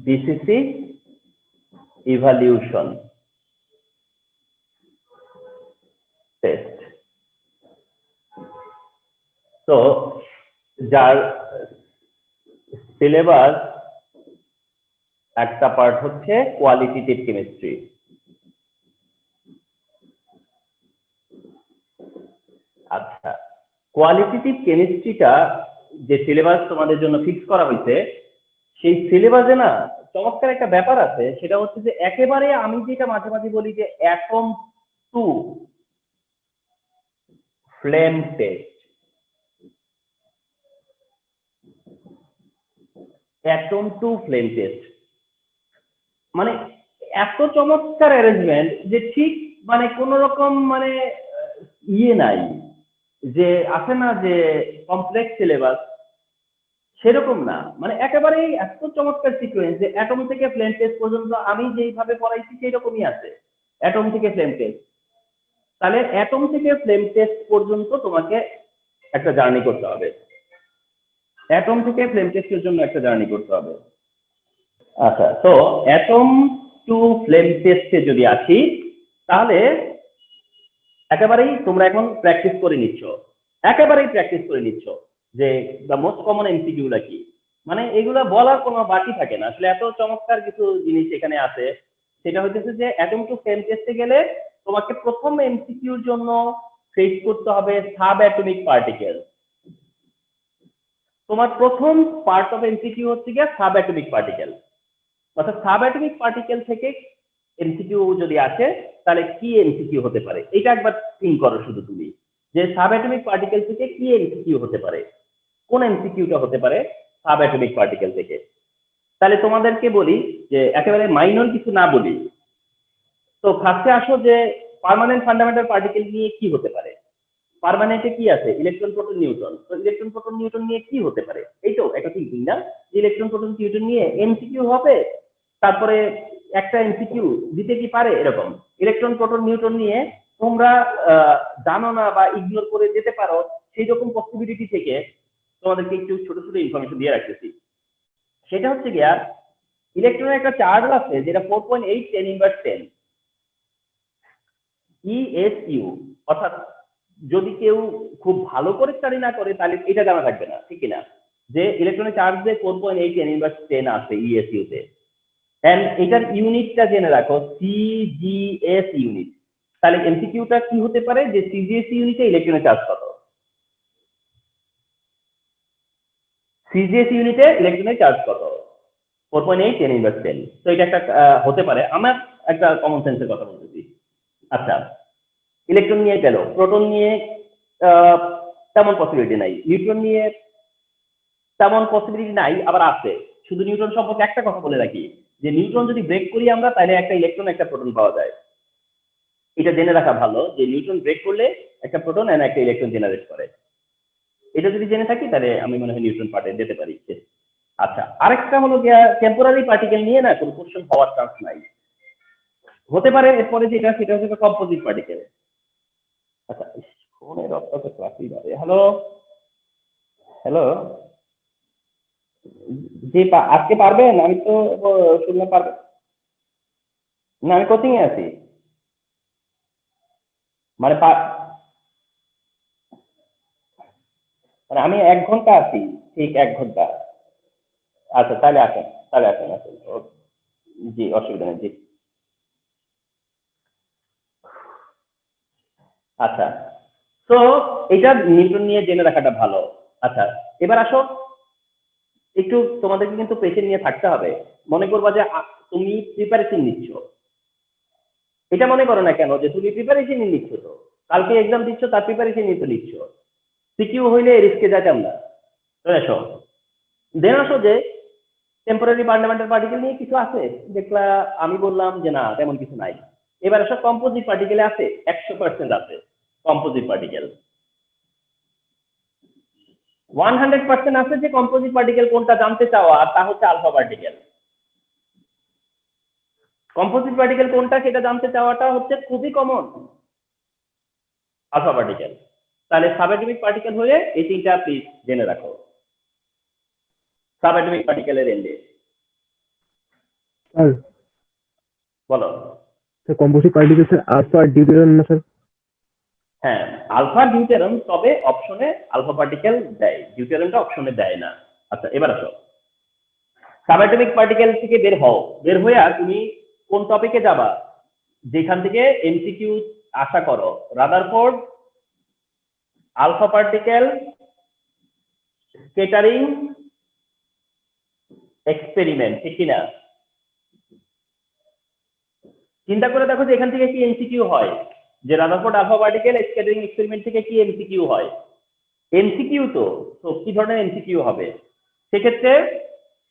BCC ইভালিউশন test. তো যার syllabus একটা পার্ট হচ্ছে কোয়ালিটেটিভ কেমিস্ট্রি। আচ্ছা, কোয়ালিটেটিভ কেমিস্ট্রিটা যে সিলেবাস তোমাদের জন্য ফিক্স করা হয়েছে, সেই সিলেবাসে না চমৎকার একটা ব্যাপার আছে, সেটা হচ্ছে যে একেবারে আমি যেটা মাঝে মাঝে বলি যে atom to flame test, atom to flame test মানে এত চমৎকার অ্যারেঞ্জমেন্ট যে ঠিক মানে কোন রকম মানে ইয়ে নাই, যে আছে না যে কমপ্লেক্স সিলেবাস, সেরকম না, মানে একেবারেই এত চমৎকার সিকোয়েন্স যে অ্যাটম থেকে ফ্লেম টেস্ট পর্যন্ত আমি যেইভাবে পড়াইছি সেই রকমই আছে। অ্যাটম থেকে ফ্লেম টেস্ট, তাহলে অ্যাটম থেকে ফ্লেম টেস্ট পর্যন্ত তোমাকে একটা জার্নি করতে হবে, অ্যাটম থেকে ফ্লেম টেস্টের জন্য একটা জার্নি করতে হবে। আচ্ছা, তো অ্যাটম টু ফ্লেম টেস্টে যদি আসি, তাহলে একেবারেই তোমরা এখন প্র্যাকটিস করে নিচ্ছ, একেবারেই প্র্যাকটিস করে নিচ্ছ যে দ্য মোস্ট কমন এমসিকিউটা কি, মানে এগুলা বলার কোনো বাকি থাকে না। আসলে এত চমৎকার কিছু জিনিস এখানে আছে। সেটা হচ্ছে যে অ্যাটম টু ফ্লেম টেস্টে গেলে তোমাকে প্রথম এমসিকিউর জন্য ফেস করতে হবে সাব অ্যাটমিক পার্টিকেল। তোমার প্রথম পার্ট অফ এমসিকিউ হচ্ছে গিয়ে সাব অ্যাটমিক পার্টিকেল, অর্থাৎ সাব অ্যাটমিক পার্টিকেল থেকে এমসিকিউ যদি আসে তাহলে কি এমসিকিউ হতে পারে, এটা একবার থিঙ্ক করো শুধু তুমি, যে সাব অ্যাটমিক পার্টিকেল থেকে কি এমসিকিউ হতে পারে, কোন এমসিকিউটা হতে পারে সাব অ্যাটমিক পার্টিকেল থেকে। তাহলে তোমাদেরকে বলি যে একেবারে মাইনর কিছু না বলি, তো ফার্স্টে আসো যে পার্মানেন্ট ফান্ডামেন্টাল পার্টিকেল নিয়ে কি হতে পারে। পার্মানেন্টে কি আছে? Electron proton neutron. তো ইলেকট্রন প্রোটন নিউট্রন নিয়ে কি হতে পারে, এইটাও একটা থিঙ্কিং না, যে ইলেকট্রন প্রোটন নিউট্রন নিয়ে এমসিকিউ হবে, তারপরে একটা এমসিকিউ দিতে কি পারে এরকম। ইলেকট্রন প্রোটন নিউট্রন নিয়ে তোমরা জানো না বা ইগনোর করে যেতে পারো, সেই রকম পসিবিলিটি থেকে তোমাদেরকে একটু ছোট ছোট ইনফরমেশন দিয়ে রাখতেছি। সেটা হচ্ছে গিয়া ইলেকট্রনের একটা চার্জ আছে যেটা 4.8 10^10 ESU, অর্থাৎ যদি কেউ খুব ভালো করে স্টাডি না করে তাহলে এটা জানা থাকবে না, ঠিক কিনা, যে ইলেকট্রনের চার্জ যে 4.8 10^10 আছে ESU তে। এন্ড এটার ইউনিটটা জেনে রাখো, সিজিএস ইউনিট। তাহলে এমসিকিউটা কি হতে পারে, যে সিজিএস ইউনিটে ইলেকট্রনের চার্জ কত, সিজিএস ইউনিটে ইলেকট্রনের চার্জ কত, 4.8 10^10। তো এটা একটা হতে পারে, আমার একটা কমন সেন্সের কথা বলতেছি। আচ্ছা, ইলেকট্রন নিয়ে গেল, প্রোটন নিয়ে তেমন পসিবিলিটি নাই, নিউট্রন নিয়ে তেমন পসিবিলিটি নাই, আবার আছে। শুধু নিউট্রন সম্পর্কে একটা কথা বলে রাখি, যে নিউট্রন যদি ব্রেক করি আমরা, তাহলে একটা ইলেকট্রন একটা প্রোটন পাওয়া যায়। এটা জেনে রাখা ভালো যে নিউট্রন ব্রেক করলে একটা প্রোটন আর একটা ইলেকট্রন জেনারেট করে। এটা যদি জেনে থাকি তাহলে আমি মনে হয় নিউট্রন পার্টে যেতে পারি। আচ্ছা, আরেকটা হলো গিয়া টেম্পোরারি পার্টিকেল নিয়ে না কোনো কোশ্চেন হওয়ার চান্স নাই, হতে পারে এরপরে যেটা সেটা হচ্ছে কম্পোজিট পার্টিকেল। আচ্ছা, ফোনের অবস্থা ক্লাসই বাড়ে। হ্যালো হ্যালো, জি আজকে পারবেন? আমি তো শুনলাম পারবেন না, আমি কোচিং এ আছি, মানে মানে আমি 1 ঘন্টা আছি, ঠিক 1 ঘন্টা। আচ্ছা, তাহলে আসেন, তাহলে আসেন আসেন। জি, অসুবিধা নেই, জি। আচ্ছা, তো এটা নিউটন নিয়ে জেনে রাখাটা ভালো। আচ্ছা, এবার আসো, একটু তোমাদেরকে কিন্তু পেশেন্ট নিয়ে থাকতে হবে। মনে করবা যে তুমি প্রিপারেশন নিচ্ছ, এটা মনে করো না কেন যে তুমি প্রিপারেশন নিচ্ছ, তো কালকে এক্সাম দিচ্ছ তার প্রিপারেশন নিয়ে তো নিচ্ছ। সিকিউ হইলে রিস্কে যাইতাম না। তো এসো, দেন আসো যে টেম্পোরারি ফান্ডামেন্টাল পার্টিকেল নিয়ে কিছু আছে, দেখলা আমি বললাম যে না তেমন কিছু নাই। এবার আসো কম্পোজিট পার্টিকেলে আছে, 100% আছে কম্পোজিট পার্টিকেল, 100% আছে যে কম্পোজিট পার্টিকেল কোনটা জানতে চাওয়া, আর তা হচ্ছে আলফা পার্টিকেল। কম্পোজিট পার্টিকেল কোনটা সেটা জানতে চাওয়াটা হচ্ছে খুবই কমন, আলফা পার্টিকেল। তাহলে সাবঅ্যাটমিক পার্টিকেল হয়ে এই তিনটা প্লিজ জেনে রাখো, সাবঅ্যাটমিক পার্টিকেলের এন্ডে। স্যার বলো। Sir composite particle sir alpha deuterium না স্যার? হ্যাঁ, আলফা ডিউটেরিয়াম, তবে অপশনে আলফা পার্টিকেল দেয়, ডিউটেরিয়ামটা অপশনে দেয় না। আচ্ছা এবার আসো, সাবঅ্যাটমিক পার্টিকেল থেকে বের হও, বের হইয়া তুমি কোন টপিকে যাবা যেখান থেকে এমসিকিউ আশা করো? Rutherford alpha particle scattering experiment, ঠিক কিনা? চিন্তা করে দেখো যে এখান থেকে কি এমসিকিউ হয়, যে Rutherford alpha particle scattering experiment থেকে কি এমসিকিউ হয়? এমসিকিউ তো কি ধরনের এমসিকিউ হবে? সেক্ষেত্রে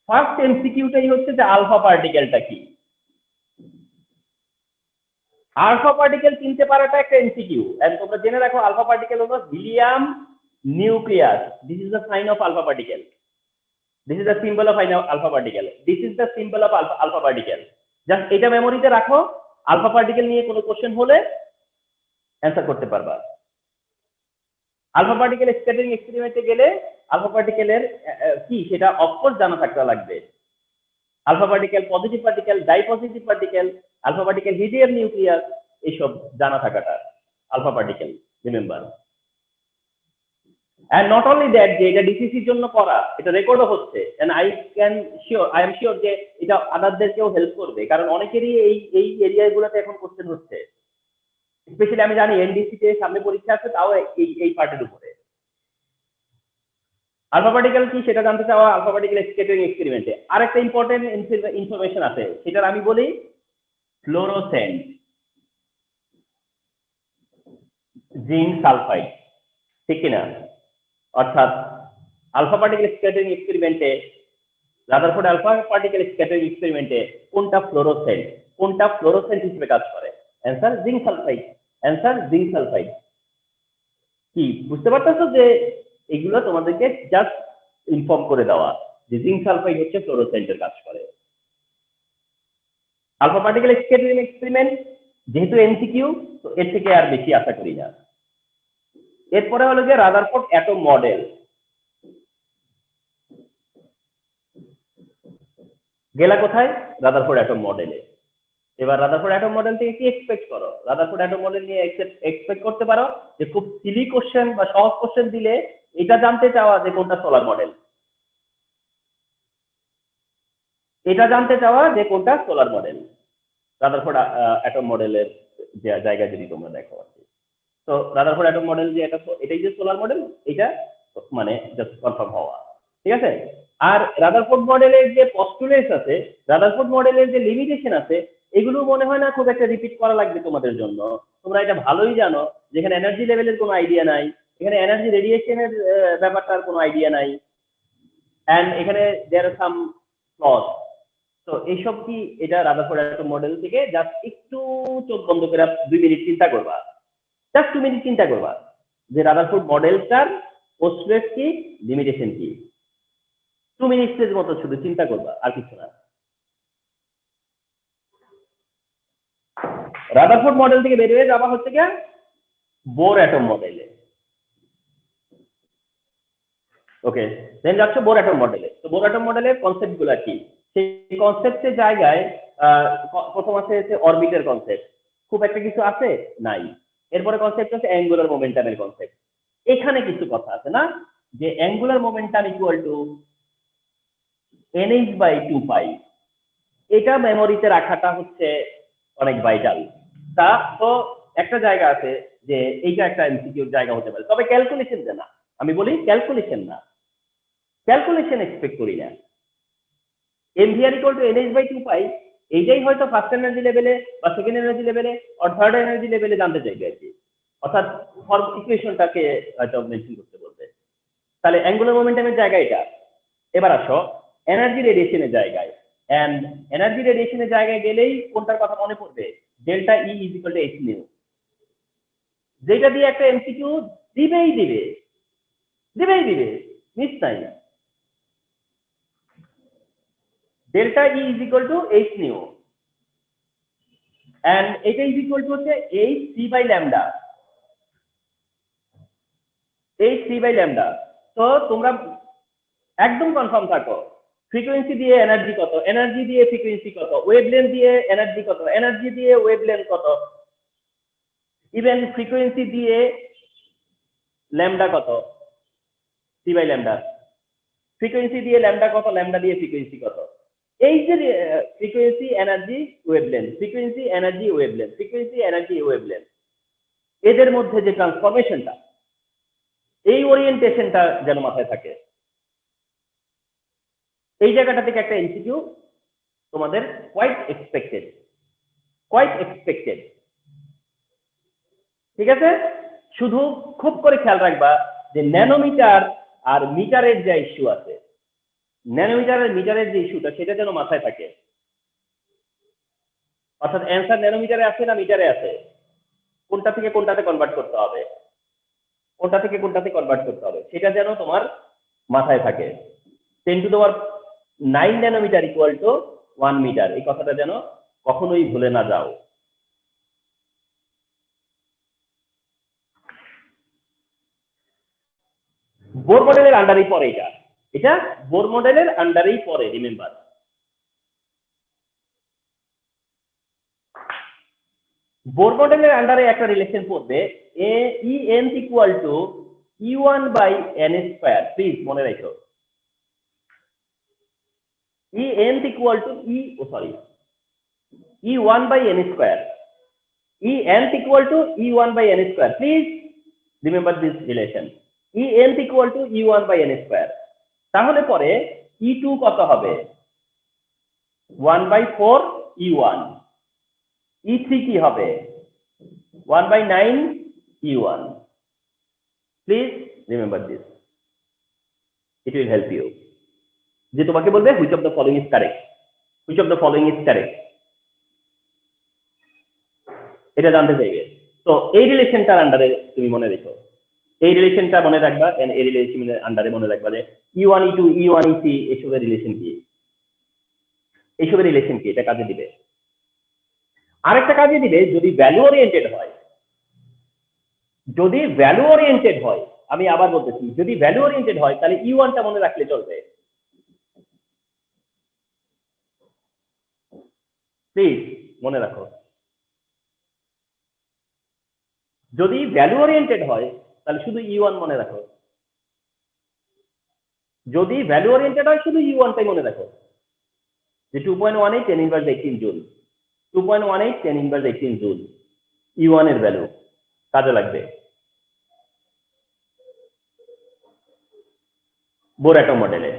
ফার্স্ট এমসিকিউটাই হচ্ছে যে আলফা পার্টিকেলটা কি। আলফা পার্টিকেল চিনতে পারাটা একটা এমসিকিউ, এন্ড তোমরা জেনে রাখো আলফা পার্টিকেল হলো helium nucleus. This is the sign of alpha particle, this is the symbol of alpha particle, this is the symbol of alpha particle. Just এটা মেমোরিতে রাখো, আলফা পার্টিকেল নিয়ে কোনো কোশ্চেন হলে অ্যান্সার করতে পারবা। আলফা পার্টিকেল স্ক্যাটারিং এক্সপেরিমেন্টে গেলে alpha পার্টিকেলের কি সেটা অফকোর্স জানা থাকতে লাগবে। Alpha particle, positive particle, dipositive particle, alpha particle helium nucleus, এইসব জানা থাকাটা alpha particle, remember. and not only that, যে এটা ডিসিসির জন্য করা, এটা রেকর্ডও হচ্ছে, and I am sure যে এটা আদারদেরকেও হেল্প করবে, কারণ অনেকেরই এই এরিয়াগুলোতে এখন কোশ্চেন হচ্ছে। স্পেশালি আমি জানি এনডিসি তে সামনে পরীক্ষা আছে, তাও এই পার্টের উপরে। আলফা পার্টিকেল কি সেটা জানতে চাওয়া আলফা পার্টিকেল স্ক্যাটারিং এক্সপেরিমেন্টে। আরেকটা ইম্পর্টেন্ট ইনফরমেশন আছে, সেটার আমি বলি ফ্লোরোসেন্ট জিঙ্ক সালফাইড, ঠিক কিনা? অর্থাৎ আলফা পার্টিকেল স্ক্যাটারিং এক্সপেরিমেন্টে, রাদারফোর্ড আলফা পার্টিকেল স্ক্যাটারিং এক্সপেরিমেন্টে কোনটা ফ্লোরোসেন্ট হিসেবে কাজ করে? Answer zinc sulphide, answer zinc sulphide. কি বুঝতে পারতেছো যে এগুলো তোমাদেরকে জাস্ট ইনফর্ম করে দেওয়া যে জিঙ্ক সালফাইড হচ্ছে ফ্লোরোসেন্টের কাজ করে। আলফা পার্টিকেল স্ক্যাটারিং এক্সপেরিমেন্ট যেহেতু এমসিকিউ, তো এর থেকে আর বেশি আশা করি না। এরপরে হলো যে রাদারফোর্ড অ্যাটম মডেল। গেলা কোথায়? রাদারফোর্ড অ্যাটম মডেলে। এবার রাদারফোর্ড অ্যাটম মডেল থেকে কি এক্সপেক্ট করো? রাদারফোর্ড অ্যাটম মডেল নিয়ে এক্সপেক্ট করতে পারো যে খুব সিলি কোশ্চেন বা সহজ কোশ্চেন দিলে এটা জানতে চাওয়া যে কোনটা সোলার মডেল, এটা জানতে চাওয়া যে কোনটা সোলার মডেল। রাদারফোর্ড অ্যাটম মডেলের জায়গায় যদি তোমরা দেখো আর কি, তো রাদারফোর্ড অ্যাটম মডেল যে এটাই যে সোলার মডেল, এটা মানে জাস্ট কনফার্ম হওয়া, ঠিক আছে? আর রাদারফোর্ড মডেলের যে পস্টুলেটস আছে, রাদারফোর্ড মডেলের যে লিমিটেশন আছে, এগুলো মনে হয় না খুব একটা রিপিট করা লাগবে তোমাদের জন্য। তোমরা এটা ভালোই জানো, যেখানে এনার্জি লেভেলের কোনো আইডিয়া নাই, এখানে এনার্জি রেডিয়েশনের ব্যাপারটার কোনো আইডিয়া নাই, এন্ড এখানে দেয়ার আর সাম ফ্লস। তো এইসব কি এটা রাদারফোর্ড অ্যাটম মডেল থেকে জাস্ট একটু চোখ বন্ধ করে 2 মিনিট চিন্তা করবা, জাস্ট 2 মিনিট চিন্তা করবা যে রাদারফোর্ড মডেলটার পোস্টলেট কি, লিমিটেশন কি। 2 মিনিটের মতো শুধু চিন্তা করবা, আর কিছু না। রাদারফোর্ড মডেল থেকে বের হয়ে যাওয়া হচ্ছে গিয়ে বোর অ্যাটম মডেলে। ওকে, দেন যাচ্ছে বোর অ্যাটম মডেলে। তো বোর অ্যাটম মডেলের কনসেপ্ট গুলা কি? সেই কনসেপ্টের জায়গায় প্রথম আছে অরবিটের কনসেপ্ট, খুব একটা কিছু আছে নাই। এরপরে কনসেপ্ট হচ্ছে অ্যাঙ্গুলার মোমেন্টামের কনসেপ্ট। এখানে কিছু কথা আছে না, যে angular momentum equal to nh/2π, এটা মেমোরিতে রাখাটা হচ্ছে অনেক ভাইটাল। তা তো একটা জায়গা আছে যে এইটা একটা এমসিকিউর জায়গা হতে পারে, তবে ক্যালকুলেশন না, আমি বলি ক্যালকুলেশন না, ক্যালকুলেশন এক্সপেক্ট করি না। mvr ইকুয়াল টু nh/2π, এইটাই হয়তো ফার্স্ট এনার্জি লেভেলে বা সেকেন্ড এনার্জি লেভেলে আর থার্ড এনার্জি লেভেলে জানতে চাইবে আর কি, অর্থাৎ ফর্ম ইকুয়েশনটাকে হয়তো মেনশন করতে বলবে। তাহলে অ্যাঙ্গুলার মোমেন্টামের জায়গা এটা। এবার আসো এনার্জি রেডিয়েশনের জায়গায়, এন্ড এনার্জি রেডিয়েশনের জায়গায় গেলেই কোনটার কথা মনে পড়বে? Delta E is equal to H nu, যেটা দিয়ে একটা এমসিকিউ দিবেই দিবে, মিস নাই। Delta E is equal to H nu, and এটা ইজ ইকুয়াল টু হচ্ছে H C by lambda, H C by lambda. তো তোমরা একদম কনফার্ম থাকো ফ্রিকোয়েন্সি দিয়ে এনার্জি কত, এনার্জি দিয়ে ফ্রিকোয়েন্সি কত, ওয়েভলেন্থ দিয়ে এনার্জি কত, এনার্জি দিয়ে ওয়েভলেন্থ কত, ইভেন ফ্রিকোয়েন্সি দিয়ে ল্যামডা কত, সি বাই ল্যামডা, ফ্রিকোয়েন্সি দিয়ে ল্যামডা কত, ল্যামডা দিয়ে ফ্রিকোয়েন্সি কত। এই যে frequency energy wavelength, frequency energy wavelength, frequency energy wavelength, এদের মধ্যে যে ট্রান্সফরমেশনটা, এই ওরিয়েন্টেশনটা যেন মাথায় থাকে। এই জায়গাটা থেকে একটা এমসিকিউ তোমাদের কোয়াইট এক্সপেক্টেড, ঠিক আছে। শুধু খুব করে খেয়াল রাখবা যে ন্যানোমিটার আর মিটারের যে ইস্যু আছে, ন্যানোমিটার আর মিটারের যে ইস্যুটা, সেটা যেন মাথায় থাকে। অর্থাৎ অ্যান্সার ন্যানোমিটারে আছে না মিটারে আছে, কোনটা থেকে কোনটাতে কনভার্ট করতে হবে, কোনটা থেকে কোনটাতে কনভার্ট করতে হবে, সেটা যেন তোমার মাথায় থাকে। 10⁹ ন্যানোমিটার ইকুয়াল টু 1 মিটার, এই কথাটা যেন কখনোই ভুলে না যাও। বোর মডেলের আন্ডারেই পড়ে এটা, এটা বোর মডেলের আন্ডারেই পড়ে, রিমেম্বার। বোর মডেলের আন্ডারে একটা রিলেশন পড়বে, E N equal to E1/n², please মনে রাখো। En equal to E1/n², En equal to E1/n², please remember this relation, En equal to E1/n²। তাহলে পরে E2 কত হবে, 1/4 E1, E3 কি হবে, 1/9 E1, please remember this, it will help you. যে তোমাকে বলবে which of the following is correct, which of the following is correct, এটা জানতে চাইবে। তো এই রিলেশনটার আন্ডারে তুমি মনে রেখো, এই রিলেশনটা মনে রাখবা, এই রিলেশনের আন্ডারে মনে রাখবা যে E1 E2 E1 E3 এসবের রিলেশন কি, এইসবের রিলেশন কি, এটা কাজে দিবে। আরেকটা কাজে দিবে যদি ভ্যালু ওরিয়েন্টেড হয়, যদি ভ্যালু ওরিয়েন্টেড হয়, আমি আবার বলতেছি, যদি ভ্যালু ওরিয়েন্টেড হয় তাহলে E1টা মনে রাখলে চলবে, প্লিজ মনে রাখো। যদি ভ্যালু ওরিয়েন্টেড হয় তাহলে শুধু E1 মনে রাখো, যদি ভ্যালু ওরিয়েন্টেড হয় শুধু E1টাই মনে রাখো, যে 2.18 10⁻18 জুল, 2.18 10⁻18 জুল E1 এর ভ্যালু কাজে লাগবে বোর অ্যাটম মডেলে।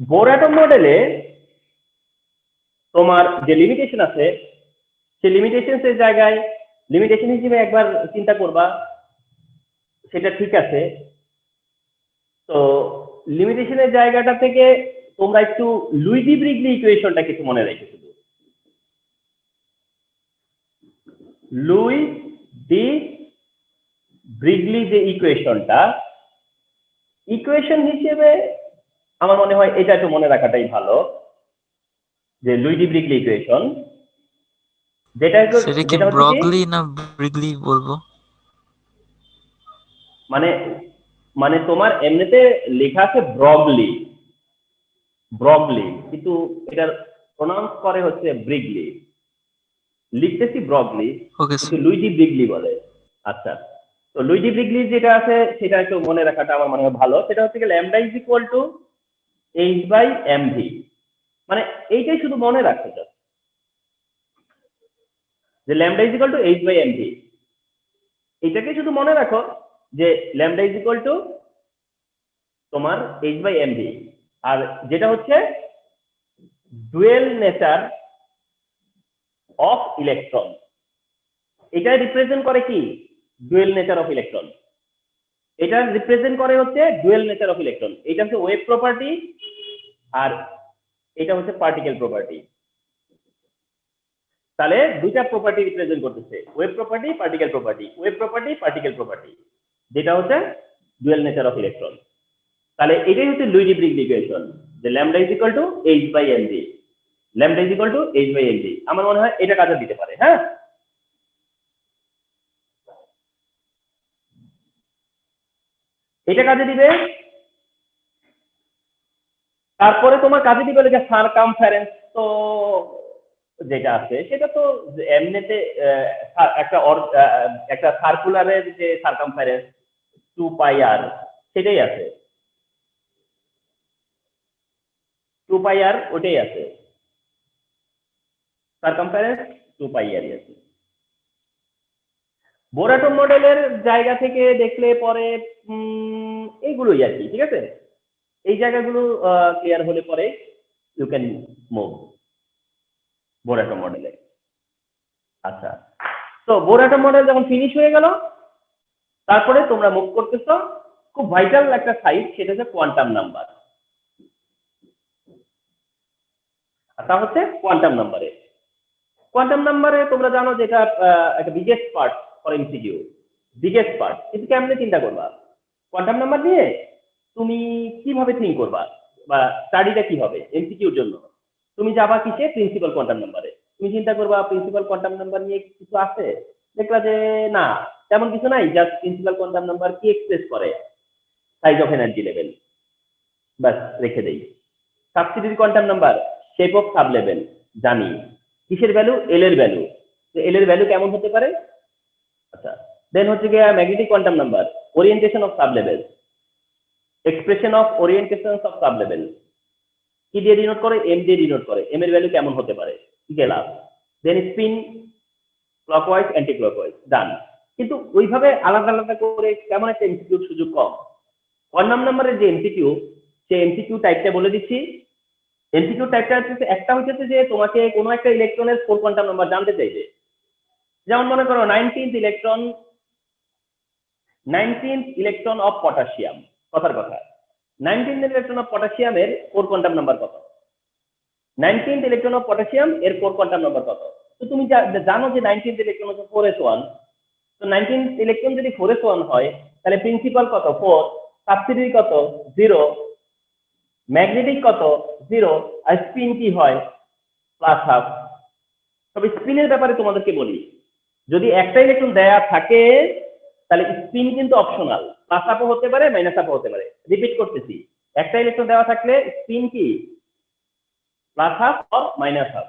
বোর অ্যাটম মডেলে তোমার যে লিমিটেশন আছে, সেই লিমিটেশনের জায়গায় লিমিটেশন হিসেবে একবার চিন্তা করবা, সেটা ঠিক আছে। তো লিমিটেশনের জায়গাটা থেকে তোমরা একটু লুই ডি ব্রিগলি ইকুয়েশনটা কিছু মনে রেখে, শুধু লুই ডি ব্রিগলি যে ইকুয়েশনটা, ইকুয়েশন হিসেবে আমার মনে হয় এটা একটু মনে রাখাটাই ভালো, যে লুই ডি ব্রিগলি ইকুয়েশন, যেটা কি ব্রগলি না ব্রিগলি বলবো, মানে মানে তোমার এমনিতে লেখা আছে ব্রগলি, ব্রগলি, কিন্তু এটার প্রনাউন্স করে হচ্ছে ব্রিগলি, লিখতেছি ব্রগলি, কিন্তু লুই ডি ব্রিগলি বলে। আচ্ছা, তো লুই ডি ব্রিগলি যেটা আছে সেটা একটু মনে রাখাটা আমার মনে হয় ভালো। সেটা হচ্ছে lambda is equal two h/mv, মানে এইটাই শুধু মনে রাখতে চাও, যে lambda is equal two h/mv, এইটাকে শুধু মনে রাখো যে ল্যামডা ইজ ইকুয়াল টু তোমার h/mv, আর যেটা হচ্ছে ডুয়েল নেচার অফ ইলেকট্রন, এটা রিপ্রেজেন্ট করে কি, ডুয়েল নেচার অফ ইলেকট্রন, এটা রিপ্রেজেন্ট করে হচ্ছে ডুয়েল নেচার অফ ইলেকট্রন। এটা হচ্ছে ওয়েভ প্রপার্টি আর এটা হচ্ছে পার্টিকেল প্রপার্টি। তাহলে দুইটা প্রপার্টি রিপ্রেজেন্ট করতেছে, wave property particle property, wave property particle property, যেটা হচ্ছে ডুয়েল নেচার অফ ইলেকট্রন। তাহলে এটাই হচ্ছে লুই ডি ব্রিগলি ইকুয়েশন, যে lambda is equal two h/mv, lambda is equal two h/mv। আমার মনে হয় এটা কাজে দিতে পারে। হ্যাঁ, এটা কাজে দিবে। তারপরে তোমার কাজে দিবে যে সারকামফারেন্স, তো যেটা আছে সেটা তো এমনিতে একটা সার্কুলারের যে সারকামফারেন্স 2πr সেটাই আছে, 2πr ওটাই আছে, সারকামফারেন্স 2πr আছে। বোর অ্যাটম মডেলের জায়গা থেকে দেখলে পরে এইগুলোই আর কি, ঠিক আছে। এই জায়গাগুলো ক্লিয়ার হলে পরে you can move Bohr atom মডেলে। আচ্ছা, তো বোর অ্যাটম মডেল যখন ফিনিশ হয়ে গেল, তারপরে তোমরা মুভ করতেছো খুব ভাইটাল একটা সাইট, সেটা হচ্ছে কোয়ান্টাম নাম্বার। তা হচ্ছে কোয়ান্টাম নাম্বারে, কোয়ান্টাম নাম্বারে তোমরা জানো যে এটা একটা biggest part for MCQ, biggest part. কিন্তু কেমনে চিন্তা করবা কোয়ান্টাম নাম্বার নিয়ে, তুমি কিভাবে থিঙ্ক করবা বা স্টাডিটা কি হবে এমসিকিউর জন্য? তুমি যাবা কিসে? প্রিন্সিপাল কোয়ান্টাম নাম্বারে। তুমি চিন্তা করবা প্রিন্সিপাল কোয়ান্টাম নাম্বার নিয়ে কিছু আছে, দেখলা যে না তেমন কিছু নাই, জাস্ট প্রিন্সিপাল কোয়ান্টাম নাম্বার কি এক্সপ্রেস করে, সাইজ অফ এনার্জি লেভেল, বাস রেখে দেই। Subsidiary quantum number, shape of sub level জানি, কিসের ভ্যালু? এল এর ভ্যালু। তো এল এর ভ্যালু কেমন হতে পারে? আচ্ছা, দেন হচ্ছে গিয়ে magnetic quantum number, orientation of sub level, expression of orientation of sub level, কি দিয়ে ডিনোট করে? এম দিয়ে ডিনোট করে, এম এর ভ্যালু কেমন হতে পারে? গেলাম। দেন স্পিন ক্লকওয়াইজ অ্যান্টি ক্লকওয়াইজ, ডান। কিন্তু ওইভাবে আলাদা আলাদা করে কেমন একটা এমসিকিউ সুযোগ কম। কোয়ান্টাম নাম্বারের যে এমসিকিউ, সেই এমসিকিউ টাইপটা বলে দিচ্ছি। এমসিকিউ টাইপটা হচ্ছে, একটা হচ্ছে যে তোমাকে কোনো একটা ইলেকট্রনের 4 কোয়ান্টাম নাম্বার জানতে চাইবে। যেমন মনে করো 19th ইলেকট্রন অফ পটাশিয়াম, কথার কথা 19th ইলেকট্রন অফ পটাশিয়ামের 4 কোয়ান্টাম নাম্বার কত? 19th ইলেকট্রন অফ পটাশিয়াম এর 4 কোয়ান্টাম নাম্বার কত? তো তুমি জানো যে 19th ইলেকট্রন হচ্ছে 4s1, তো 19th ইলেকট্রন যদি 4s1 হয়, তাহলে প্রিন্সিপাল কত? 4, সাবসিডিয়ারি কত? 0, ম্যাগনেটিক কত? 0, আর স্পিন কি হয়? +½ তবে স্পিনের ব্যাপারে তোমাদেরকে বলি, যদি একটা ইলেকট্রন দেয়া থাকে তাহলে স্পিন কিন্তু অপশনাল, +½ হতে পারে, -½ হতে পারে। রিপিট করতেছি, একটা ইলেকট্রন দেওয়া থাকলে স্পিন কি +½ অর -½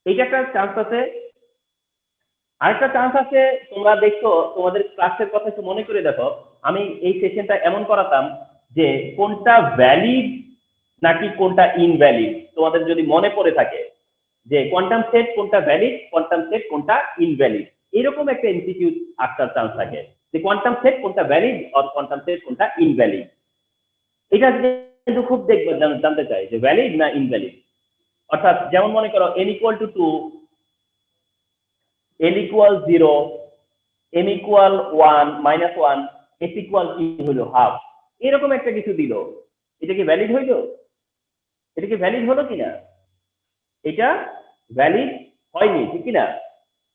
এইটা একটা চান্স আছে। আরেকটা চান্স আছে, তোমরা দেখছো তোমাদের ক্লাসের কথা একটু মনে করে দেখো, আমি এই সেশনটা এমন করাতাম যে কোনটা ভ্যালিড নাকি কোনটা ইনভ্যালিড, তোমাদের যদি মনে পড়ে থাকে যে কোয়ান্টাম সেট কোনটা ভ্যালিড, কোয়ান্টাম সেট কোনটা ইনভ্যালিড, এরকম একটা এমসিকিউ আসার চান্স থাকে যে কোয়ান্টাম সেট কোনটা ভ্যালিড আর কোয়ান্টাম সেট কোনটা ইনভ্যালিড। এটা কিন্তু খুব দেখবে জানতে চাই যে ভ্যালিড না ইনভ্যালিড। অর্থাৎ যেমন মনে করো n = 2, l = 0, m = 1, -1, s = কি হলো হাফ, এরকম একটা কিছু দিল, এটা কি ভ্যালিড হইলো? এটা কি ভ্যালিড হলো কিনা? এটা ভ্যালিড হয়নি, ঠিক কিনা?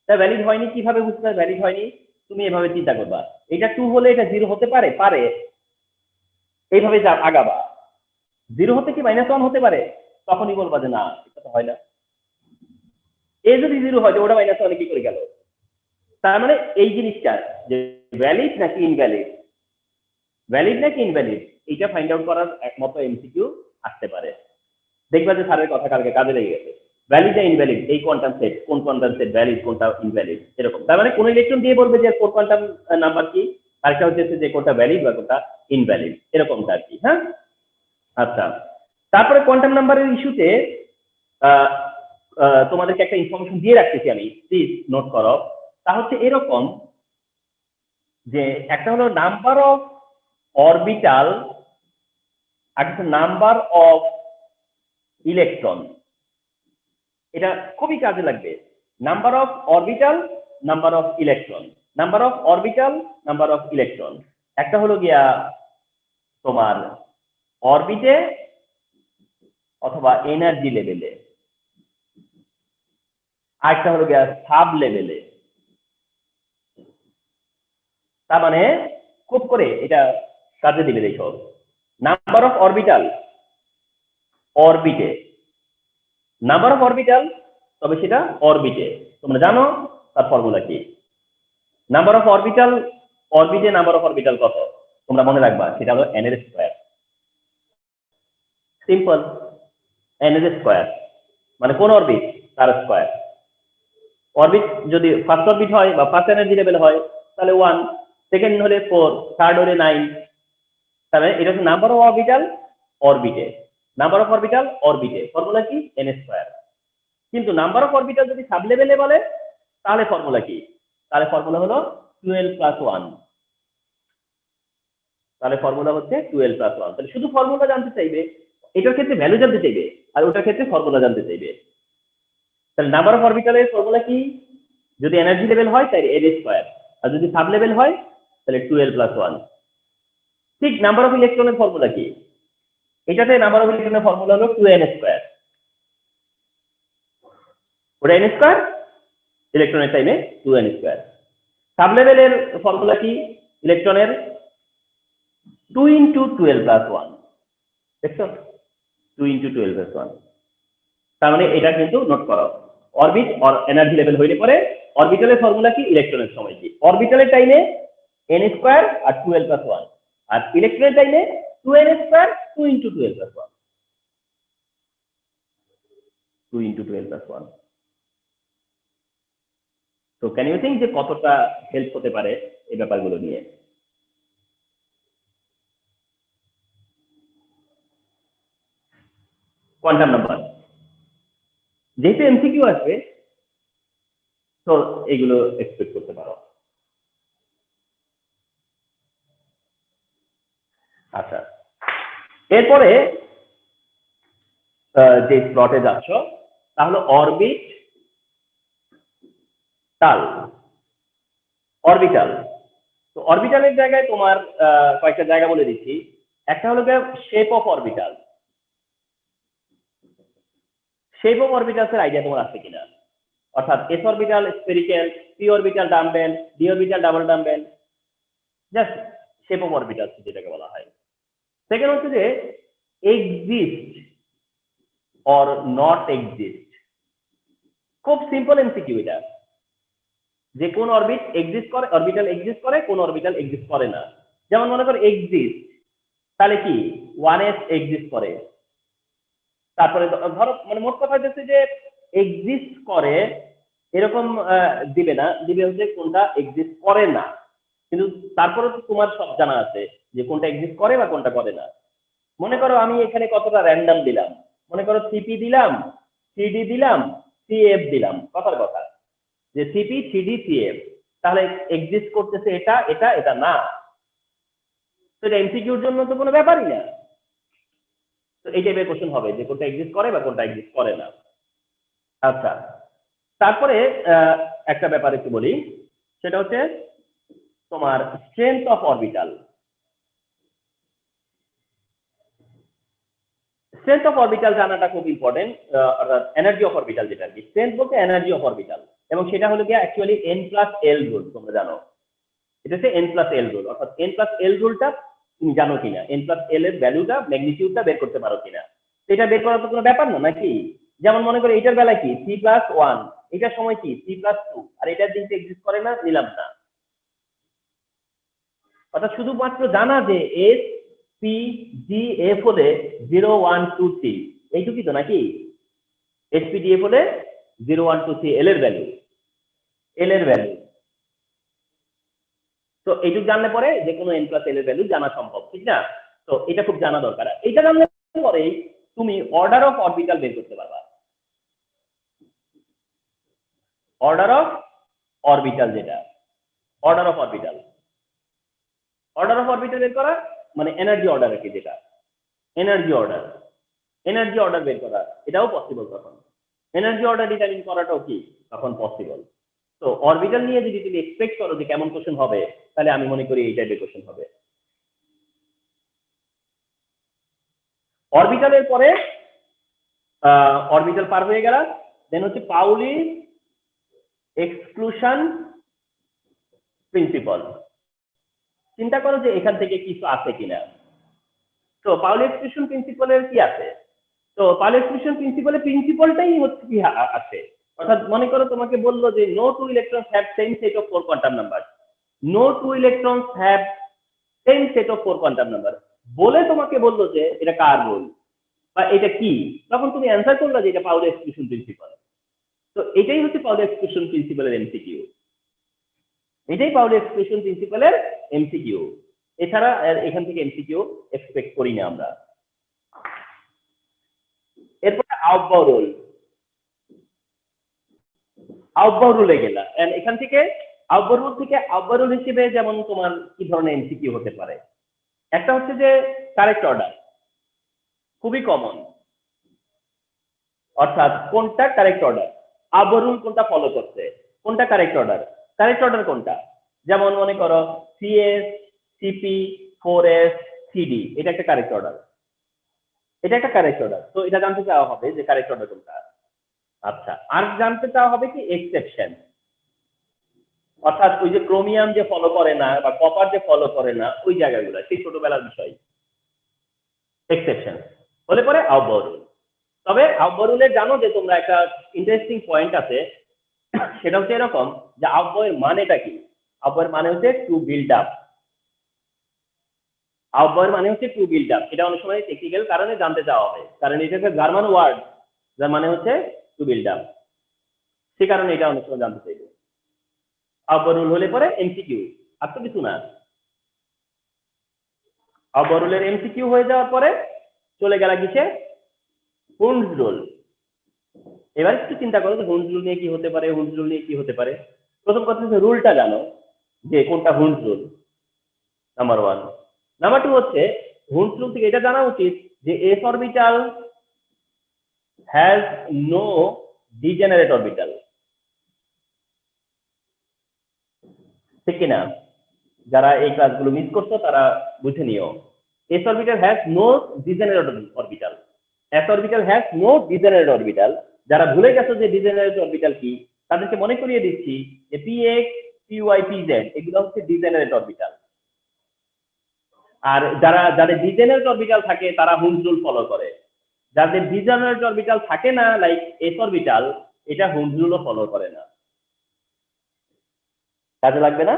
তা ভ্যালিড হয়নি কিভাবে বুঝতে হবে ভ্যালিড হয়নি? তুমি এভাবে চিন্তা করবা, এটা 2 হলে এটা 0 হতে পারে, পারে, এইভাবে যা আগাবা। 0 হতে কি -1 হতে পারে? তখনই বলবা যে না এটা তো হয় না। এ যদি 0 হয় ওটা -1 কি করে গেল? তার মানে এই জিনিসটা যে ভ্যালিড নাকি ইনভ্যালিড, ভ্যালিড নাকি ইনভ্যালিড, এটা ফাইন্ড আউট করার একমাত্র এমসিকিউ আসতে পারে। দেখবা যে স্যারের কথা কালকে কাজে লেগে গেছে। ভ্যালিড না ইনভ্যালিড, এই কোয়ান্টাম সেট, কোন কোয়ান্টাম সেট ভ্যালিড কোনটা ইনভ্যালিড, এরকম। তার মানে কোন ইলেকট্রন দিয়ে বলবে যে 4 কোয়ান্টাম নাম্বার কি, আরেকটা হচ্ছে যে কোনটা ভ্যালিড বা কোনটা ইনভ্যালিড, এরকমটা আর কি। হ্যাঁ, আচ্ছা। তারপরে কোয়ান্টাম নাম্বারের ইস্যুতে তোমাদেরকে একটা ইনফরমেশন দিয়ে রাখতেছি আমি, প্লিজ নোট করো। তা হচ্ছে এরকম যে একটা হলো নাম্বার অফ অরবিটাল, আর একটা নাম্বার অফ ইলেকট্রন। এটা খুবই কাজে লাগবে। Number of orbital, number of electron, number of orbital, number of electron. একটা হলো গিয়া তোমার অরবিটে অথবা এনার্জি লেভেলে, আরেকটা হলো গিয়া সাব লেভেলে। তার মানে খুব করে এটা কাজে দিবে দেখো। নাম্বার অফ অরবিটাল অরবিটে, নাম্বার অফ অরবিটাল তবে সেটা অরবিটে, তোমরা জানো তার ফর্মুলা কি। নাম্বার অফ অরবিটাল, অরবিটে নাম্বার অফ অরবিটাল কত? তোমরা মনে রাখবা সেটা হলো n এর স্কয়ার। সিম্পল, n এর স্কয়ার মানে কোন অরবিট তার স্কয়ার। অরবিট যদি ফার্স্ট অরবিট হয় বা ফার্স্ট এনার্জি লেভেল হয় তাহলে 1, সেকেন্ড হলে 4, থার্ড হলে 9। তাহলে এটা হচ্ছে নাম্বার অফ অরবিটাল অরবিটে, নাম্বার অফ অরবিটাল অরবিটে ফর্মুলা কি n স্কয়ার। কিন্তু নাম্বার অফ অরবিটাল যদি সাব লেভেলে বলে তাহলে ফর্মুলা কি? তাহলে ফর্মুলা হলো 12 + 1। তাহলে ফর্মুলা হচ্ছে 12 + 1। তাহলে শুধু ফর্মুলা জানতে চাইবে, এটার ক্ষেত্রে ভ্যালু জানতে চাইবে, আর ওটার ক্ষেত্রে ফর্মুলা জানতে চাইবে। তাহলে নাম্বার অফ অরবিটালের ফর্মুলা কি? যদি এনার্জি লেভেল হয় তাহলে n স্কয়ার, আর যদি সাব লেভেল হয় তাহলে 12 + 1। ঠিক নাম্বার অফ ইলেকট্রনের ফর্মুলা কি? এটাতে নাম্বার অফ ইলেকট্রনের ফর্মুলা হলো 2n স্কয়ার। ওটা n স্কয়ার, ইলেকট্রনের টাইমে 2n স্কয়ার। সাব লেভেলের ফর্মুলা কি ইলেকট্রনের? 2 × 12 + 1। দেখছো, 2 × 12 + 1। তার মানে এটা কিন্তু নোট করো। অরবিট অর এনার্জি লেভেল হইলে পরে অরবিটালের ফর্মুলা কি, ইলেকট্রনের সময় কি। অরবিটালের টাইমে n স্কয়ার আর 12 + 1, আর ইলেকট্রনের টাইমে 2n স্কয়ার 2 × 12 + 1। 2 × 12 + 1। তো ক্যান ইউ থিঙ্ক যে কতটা হেল্প হতে পারে এই ব্যাপারগুলো নিয়ে? কোয়ান্টাম নাম্বার যেহেতু এমসিকিউ আসবে, তো এগুলো এক্সপেক্ট করতে পারো। আচ্ছা, এরপরে যে প্লটে যাচ্ছ তাহলে অরবিট টাল, অরবিটাল। তো অরবিটালের জায়গায় তোমার কয়েকটা জায়গা বলে দিচ্ছি। একটা হলো shape of orbital. Shape of orbitals এর আইডিয়া তোমার আছে কিনা? অর্থাৎ S orbital spherical, P orbital dumbbell, D orbital double dumbbell, just shape of orbitals যেটাকে বলা হয়। সেকেন্ড হচ্ছে যে এক্সিস্ট অর নট এক্সিস্ট। খুব সিম্পল এমসিকিউ এটা, যে কোন অরবিট এক্সিস্ট করে, অরবিটাল এক্সিস্ট করে, কোন অরবিটাল এক্সিস্ট করে না। যেমন মনে করো এক্সিস্ট, তাহলে কি 1s এক্সিস্ট করে। তারপরে ধরো মানে মোট কথা হচ্ছে যে এক্সিস্ট করে এরকম দিবে না, দিবে হচ্ছে কোনটা এক্সিস্ট করে না। কিন্তু তারপরে তো তোমার সব জানা আছে যে কোনটা এক্সিস্ট করে বা কোনটা করে না। মনে করো আমি এখানে কতটা র্যান্ডম দিলাম, মনে করো সিপি দিলাম, সিডি দিলাম, সিএফ দিলাম, কথার কথা যে সিপি সিডি সিএফ, তাহলে এক্সিস্ট করতেছে এটা এটা এটা না। তো এটা এমসিকিউর জন্য তো কোনো ব্যাপারই না। তো এই টাইপের কোশ্চেন হবে যে কোনটা এক্সিস্ট করে বা কোনটা এক্সিস্ট করে না। আচ্ছা, তারপরে একটা ব্যাপার একটু বলি, সেটা হচ্ছে তোমার strength of orbital. Strength of orbital জানাটা খুব ইম্পর্টেন্ট। অর্থাৎ এনার্জি অফ অরবিটাল যেটা আর কি, স্ট্রেংথ বলতে এনার্জি অফ অরবিটাল, এবং সেটা হলো গিয়ে অ্যাকচুয়ালি n+l রুল। তোমরা জানো এটা হচ্ছে n+l রুল। অর্থাৎ n+l রুলটা তুমি জানো কিনা, n+l এর ভ্যালুটা ম্যাগনিটিউডটা বের করতে পারো কিনা। এটা বের করার তো কোনো ব্যাপার না নাকি। যেমন মনে করো এটার বেলায় কি c+1, এটার সময় কি c+2, আর এটার দিকে এক্সিস্ট করে না, নিলাম না। অর্থাৎ শুধুমাত্র জানা যে এস পি জি এফ হলে 0 1 2 3, এইটুকুই তো নাকি। এস পি ডি এফ হলে 0 1 2 3 এল এর ভ্যালু, এল এর ভ্যালু। তো এইটুকু জানলে পরে যে কোনো n+l এর ভ্যালু জানা সম্ভব, ঠিক না? তো এটা খুব জানা দরকার। এটা জানলে পরে তুমি অর্ডার অফ অরবিটাল বের করতে পারবা। অর্ডার অফ অরবিটাল যেটা, order of orbital, order of orbital বের করা মানে এনার্জি অর্ডার আর কি, যেটা এনার্জি অর্ডার, এনার্জি অর্ডার বের করা এটাও পসিবল। তখন এনার্জি অর্ডার ডিটারমিন করাটাও কি তখন পসিবল। তো অরবিটাল নিয়ে যদি তুমি এক্সপেক্ট করো যে কেমন কোশ্চেন হবে, তাহলে আমি মনে করি এই টাইপের কোশ্চেন হবে। অরবিটালের পরে অরবিটাল পার হয়ে গেল, দেন হচ্ছে পাউলি এক্সক্লুশন প্রিন্সিপাল। চিন্তা করো যে এখান থেকে কিছু আছে কিনা। তো পাউলি এক্সক্লুশন প্রিন্সিপালের কি আছে? তো পাউলি এক্সক্লুশন প্রিন্সিপালের প্রিন্সিপালটাই হচ্ছে কি আছে। অর্থাৎ মনে করো তোমাকে বললো যে no two electrons have same set of 4 quantum numbers, no two electrons have same set of 4 quantum number বলে তোমাকে বললো যে এটা কার রোল বা এটা কি, তখন তুমি অ্যান্সার করলে যে এটা পাউলি এক্সক্লুশন প্রিন্সিপাল। তো এটাই হচ্ছে পাউলি এক্সক্লুশন প্রিন্সিপালের এমসিকিউ, এটাই পাউলি এক্সক্লুশন প্রিন্সিপালের এমসিকিউ। এছাড়া এখান থেকে এমসিকিউ এক্সপেক্ট করি না আমরা। এরপরে আউটবাউ রোল, আউটবাউ রুলে গেলাম। এখান থেকে আউটবাউ রুল থেকে আউটবাউ রুল হিসেবে যেমন তোমার কি ধরনের এমসিকিউ হতে পারে, একটা হচ্ছে যে কারেক্ট অর্ডার, খুবই কমন, অর্থাৎ কোনটা কারেক্ট অর্ডার, আউটবাউ রুল কোনটা ফলো করছে, কোনটা কারেক্ট অর্ডার, কারেক্ট অর্ডার কোনটা। যেমন মনে করো সিএস, সিপি, 4S, সিডি, এটা একটা কারেক্ট অর্ডার, এটা একটা কারেক্ট অর্ডার। তো এটা জানতে চাওয়া হবে যে কারেক্ট অর্ডার কোনটা। আচ্ছা, আর জানতে চাওয়া হবে কি এক্সেপশন, অর্থাৎ ওই যে ক্রোমিয়াম যে ফলো করে না বা কপার যে ফলো করে না, ওই জায়গাগুলো, সেই ছোটবেলার বিষয়, এক্সেপশন হলে পরে আউটবাউ রুল। তবে আউটবাউ রুলে জানো যে তোমরা একটা ইন্টারেস্টিং পয়েন্ট আছে, সেটা হচ্ছে এরকম যে আউটবাউ এর মানেটা কি। আউটবাউ এর মানে হচ্ছে টু বিল্ড আপ, আউটবাউ এর মানে হচ্ছে টু বিল্ড আপ। এটা অনেক সময় টেকনিক্যাল কারণে জানতে চাওয়া হবে, কারণ এটা একটা জার্মান ওয়ার্ড যার মানে হচ্ছে টু বিল্ড আপ, সে কারণে এটা অনেক সময় জানতে চাইবে। আউটবাউ রুল হলে পরে এমসিকিউ, আর তো কিছু না। আউটবাউ রুলের এমসিকিউ হয়ে যাওয়ার পরে চলে গেল কিসে, হুন্ডস রুল। এবার একটু চিন্তা করো যে হুন্ডস রুল নিয়ে কি হতে পারে, হুন্ডস রুল নিয়ে কি হতে পারে। প্রথম কথা হচ্ছে রুলটা জানো যে কোনটা হুন্ডস রুল, নাম্বার 1। নাম্বার 2 হচ্ছে হুন্ডস রুল থেকে এটা জানা উচিত যে S orbital has no degenerate orbital, ঠিক কিনা? যারা এই ক্লাসগুলো মিস করছো তারা বুঝে নিও, S orbital has no degenerate orbital, S orbital has no degenerate orbital. যারা ভুলে গেছো যে ডিজেনারেট অরবিটাল কি, তাদেরকে মনে করিয়ে দিচ্ছি যে পিএক্স, পিওয়াই, পিজেড এগুলো হচ্ছে ডিজেনারেট অরবিটাল। আর যাদের ডিজেনারেট অরবিটাল থাকে তারা হুন্ডস রুল ফলো করে, যাদের ডিজেনারেট অরবিটাল থাকে না লাইক এস অরবিটাল, এটা হুন্ডস রুলও ফলো করে না। কাজে লাগবে না?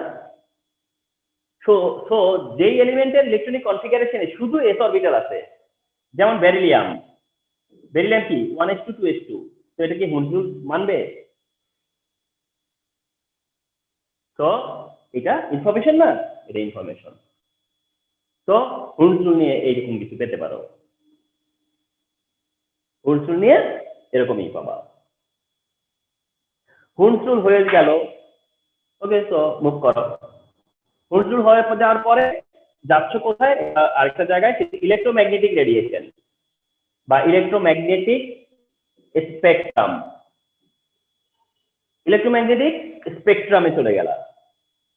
সো সো যেই এলিমেন্টের ইলেকট্রনিক কনফিগারেশনে শুধু এস অরবিটাল আছে, যেমন বেরিলিয়াম, বেরিলিয়াম কি 1s2 2s2, তো এটা কি হুন্ডস রুল মানবে? তো এটা ইনফরমেশন না, এটা ইনফরমেশন। তো হুন্ডস রুল নিয়ে এইরকম কিছু পেতে পারো, হুন্ডস রুল নিয়ে এরকমই পাবা। হুন্ডস রুল হয়ে গেল, ওকে, তো মুভ করো। হুন্ডস রুল হয়ে যাওয়ার পরে যাচ্ছ কোথায়, আরেকটা জায়গায়, ইলেকট্রোম্যাগনেটিক রেডিয়েশন বা ইলেকট্রোম্যাগনেটিক স্পেকট্রাম। ইলেকট্রোম্যাগনেটিক স্পেকট্রামে চলে গেল।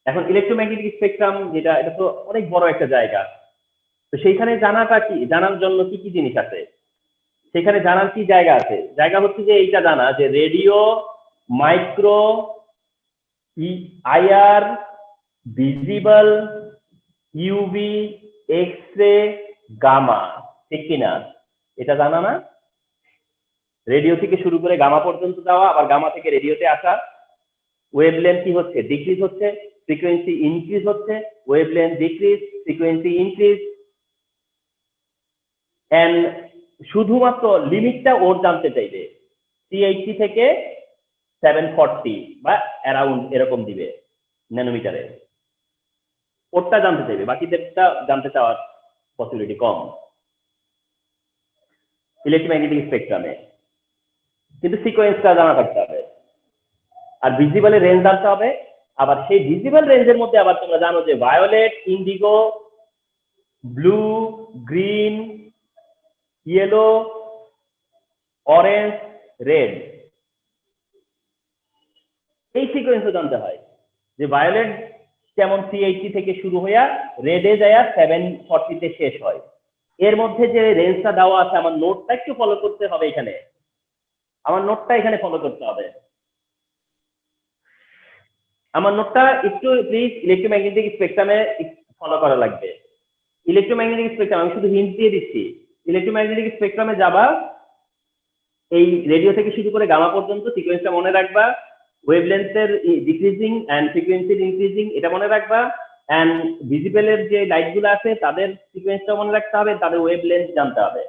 এখন ইলেকট্রোম্যাগনেটিক স্পেকট্রাম যেটা, এটা তো অনেক বড় একটা জায়গা। তো সেইখানে জানাটা কি, জানার জন্য কি কি জিনিস আছে, সেখানে জানার কি জায়গা আছে? জায়গা হচ্ছে যে এইটা জানা যে radio, micro, IR, visible, UV, X ray, gamma, ঠিক কিনা? এটা জানা না? রেডিও থেকে শুরু করে গামা পর্যন্ত যাওয়া, আবার গামা থেকে রেডিওতে আসা। ওয়েভলেন্থ কি হচ্ছে, ডিক্রিজ হচ্ছে, ফ্রিকোয়েন্সি ইনক্রিজ হচ্ছে, wavelength decrease, frequency increase. And শুধুমাত্র লিমিটটা ওর জানতে চাইবে, 380 থেকে 740 বা অ্যারাউন্ড এরকম দিবে ন্যানোমিটারে, ওরটা জানতে চাইবে, বাকিদেরটা জানতে চাওয়ার পসিবিলিটি কম ইলেকট্রোম্যাগনেটিক স্পেকট্রামে। কিন্তু সিকোয়েন্সটা জানা থাকতে হবে, আর ভিজিবলের রেঞ্জ জানতে হবে। আবার সেই ভিজিবল রেঞ্জের মধ্যে আবার তোমরা জানো যে violet, indigo, blue, green, yellow, orange, red, এই সিকোয়েন্সও জানতে হয় যে ভায়োলেট যেমন 380 থেকে শুরু হইয়া রেডে যায় 740 তে শেষ হয়। এর মধ্যে যে রেঞ্জটা দেওয়া আছে, আমার নোটটা একটু ফলো করতে হবে, এখানে আমার নোটটা এখানে ফলো করতে হবে, আমার নোটটা একটু প্লিজ ইলেকট্রোম্যাগনেটিক স্পেকট্রামে ফলো করা লাগবে। ইলেকট্রোম্যাগনেটিক স্পেকট্রাম আমি শুধু হিন্ট দিয়ে দিচ্ছি, ইলেকট্রোম্যাগনেটিক স্পেকট্রামে যাবা, এই রেডিও থেকে শুরু করে গামা পর্যন্ত সিকোয়েন্সটা মনে রাখবা, ওয়েভলেন্থের ডিক্রিজিং এন্ড ফ্রিকোয়েন্সির ইনক্রিজিং এটা মনে রাখবা, এন্ড ভিজিবলের যে লাইটগুলো আছে তাদের সিকোয়েন্সটা মনে রাখতে হবে, তাদের ওয়েভলেন্থ জানতে হবে।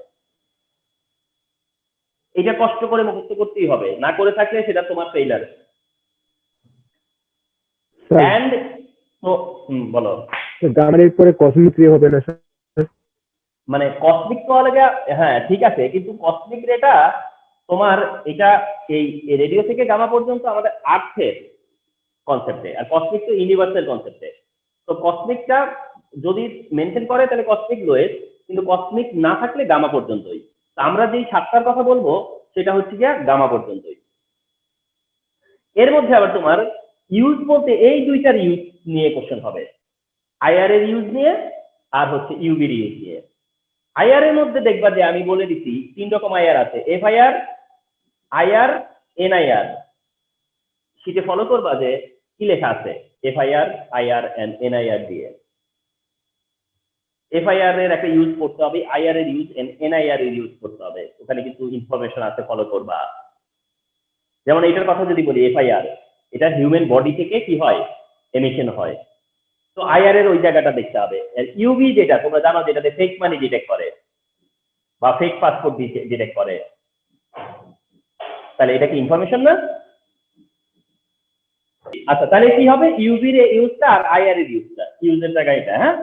এটা কষ্ট করে মুখস্থ করতেই হবে, না করে থাকলে সেটা তোমার ফেইলার। স্যার এন্ড তো বলো। গামারের পরে কসমিক রে হবে না স্যার? মানে কসমিক তো আলাদা, হ্যাঁ ঠিক আছে, কিন্তু কসমিক রেটা তোমার এটা এই রেডিও থেকে গামা পর্যন্ত আমাদের আর্থের কনসেপ্টে, আর কসমিক তো ইউনিভার্সাল কনসেপ্টে। তো কসমিকটা যদি মেনটেন করে তাহলে কসমিক লোয়েস, কিন্তু কসমিক না থাকলে গামা পর্যন্তই। তো আমরা যেই সাতটার কথা বলবো সেটা হচ্ছে গিয়া গামা পর্যন্তই। এর মধ্যে আবার তোমার ইউজ বলতে এই দুইটার ইউজ নিয়ে কোশ্চেন হবে, আইআর এর ইউজ নিয়ে আর হচ্ছে ইউবির ইউজ নিয়ে। আইআর এর মধ্যে দেখবা যে আমি বলে দিচ্ছি 3 রকম আইআর আছে, এফআইআর, আইআর, এনআইআর। সেটা ফলো করবা যে কি লেখা আছে এফআইআর, আইআর এন্ড এনআইআর দিয়ে। এফআইআর এর একটা ইউজ করতে হবে, আইআর এর ইউজ, এনআইআর এর ইউজ করতে হবে, ওখানে কিছু ইনফরমেশন আছে, ফলো করবা। যেমন এটার কথা যদি বলি, এফআইআর এটা হিউম্যান বডি থেকে কি হয়, এমিশন হয়। তো আইআর এর ওই জায়গাটা দেখতে হবে। ইউবি যেটা তোমরা জানো, যেটাতে ফেক মানি ডিটেক্ট করে বা ফেক পাসপোর্ট ডিটেক্ট করে, তাহলে এটা কি ইনফরমেশন না? আচ্ছা, তাহলে কি হবে, ইউবির ইউজটা আর আইআর এর ইউজটা, ইউজের জায়গায় এটা। হ্যাঁ,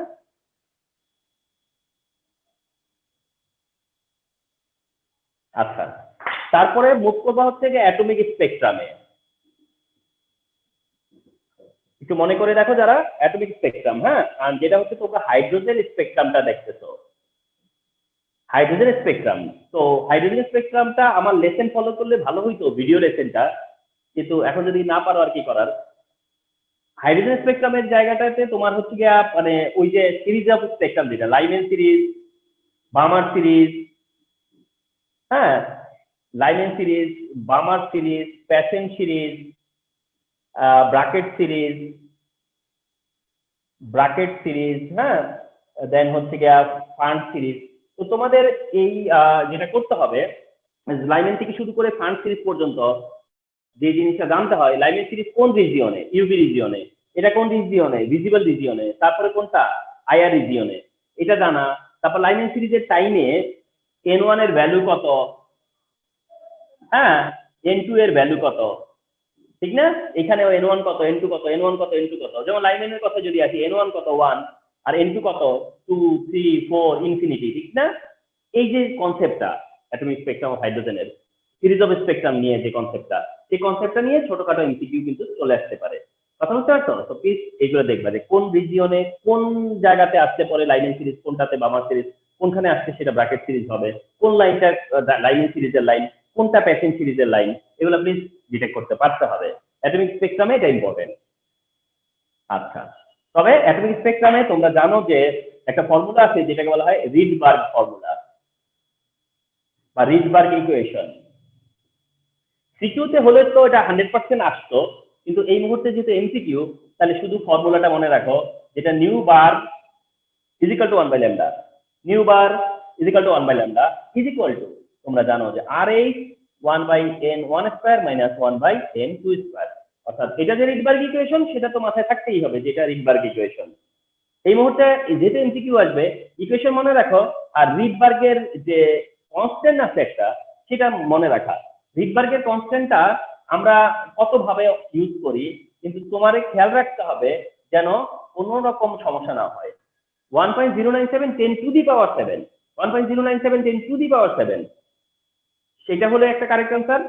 আচ্ছা। তারপরে মুভ করবা হচ্ছে যে অ্যাটমিক স্পেকট্রামে। একটু মনে করে দেখো যারা, অ্যাটমিক স্পেকট্রাম, হ্যাঁ, আর যেটা হচ্ছে তোমরা হাইড্রোজেন স্পেকট্রামটা দেখতেছো, হাইড্রোজেন স্পেকট্রাম। তো হাইড্রোজেন স্পেকট্রামটা আমার লেসেন ফলো করলে ভালো হইতো, ভিডিও লেসেনটা, কিন্তু এখন যদি না পারো আর কি করার। হাইড্রোজেন স্পেকট্রামের জায়গাটাতে তোমার হচ্ছে গিয়া মানে ওই যে সিরিজ অফ স্পেকট্রাম, যেটা লাইমেন সিরিজ, বামার সিরিজ, হ্যাঁ, Lyman series, Balmer series, Paschen series, Brackett series, হ্যাঁ, দেন হচ্ছে গিয়া ফান্ড সিরিজ। তো তোমাদের এই যেটা করতে হবে, লাইমেন থেকে শুরু করে ফান্ড সিরিজ পর্যন্ত যে জিনিসটা জানতে হয়, লাইমেন সিরিজ কোন রিজিয়নে, ইউভি রিজিয়নে, এটা কোন রিজিয়নে, ভিজিবল রিজিয়নে, তারপরে কোনটা আইআর রিজিয়নে, এটা জানা। তারপর লাইমেন সিরিজের টাইমে N1 এর ভ্যালু কত, হ্যাঁ, N2 এর ভ্যালু কত, ঠিক না? এখানে N1 কত, N2 কত, N1 কত, N2 কত। যেমন লাইমেনের কথা যদি আসি, N1 কত 1 আর N2 কত 2 3 4 ইনফিনিটি, ঠিক না? এই যে কনসেপ্টটা অ্যাটমিক স্পেকট্রাম অফ হাইড্রোজেনের সিরিজ অফ স্পেকট্রাম নিয়ে যে কনসেপ্টটা, সেই কনসেপ্টটা নিয়ে ছোটখাটো এমসিকিউ কিন্তু চলে আসতে পারে। কথা বুঝতে পারছো? তো প্লিজ এগুলো দেখবা যে কোন রিজিয়নে কোন জায়গাতে আসতে পারে লাইমেন সিরিজ, কোনটাতে বামার সিরিজ, কোনখানে আসছে সেটা ব্র্যাকেট সিরিজ হবে, কোন লাইনটা লাইমেন সিরিজের লাইন, কোনটা প্যাসেন সিরিজের লাইন, এগুলো প্লিজ ডিটেক্ট করতে পারতে হবে। অ্যাটমিক স্পেকট্রামে এটা ইম্পর্টেন্ট। আচ্ছা, তবে অ্যাটমিক স্পেকট্রামে তোমরা জানো যে একটা ফর্মুলা আছে যেটাকে বলা হয় রিডবার্গ ফর্মুলা বা রিডবার্গ ইকুয়েশন। সিকিউতে হলে তো এটা 100% আসতো, কিন্তু এই মুহূর্তে যেহেতু এমসিকিউ, তাহলে শুধু ফর্মুলাটা মনে রাখো, যেটা nu bar is equal to 1 by lambda, nu bar is equal to 1 by lambda is equal to, তোমরা জানো যে RH 1 by n1 square minus 1 by n2 square. অর্থাৎ এটা যে রিডবার্গ ইকুয়েশন সেটা তো মাথায় থাকতেই হবে, যেটা রিডবার্গ ইকুয়েশন। এই মুহূর্তে যেহেতু এমসিকিউ আসবে, ইকুয়েশন মনে রাখো, আর রিডবার্গের যে কনস্ট্যান্ট আছে একটা, সেটা মনে রাখা। রিডবার্গের কনস্ট্যান্টটা আমরা কত ভাবে ইউজ করি, কিন্তু তোমার খেয়াল রাখতে হবে যেন কোনো রকম সমস্যা না হয়। 1.097 10 to the power 7, 1.097 10 to the পাওয়ার 7, সেটা হলো একটা কারেক্ট অ্যান্সার।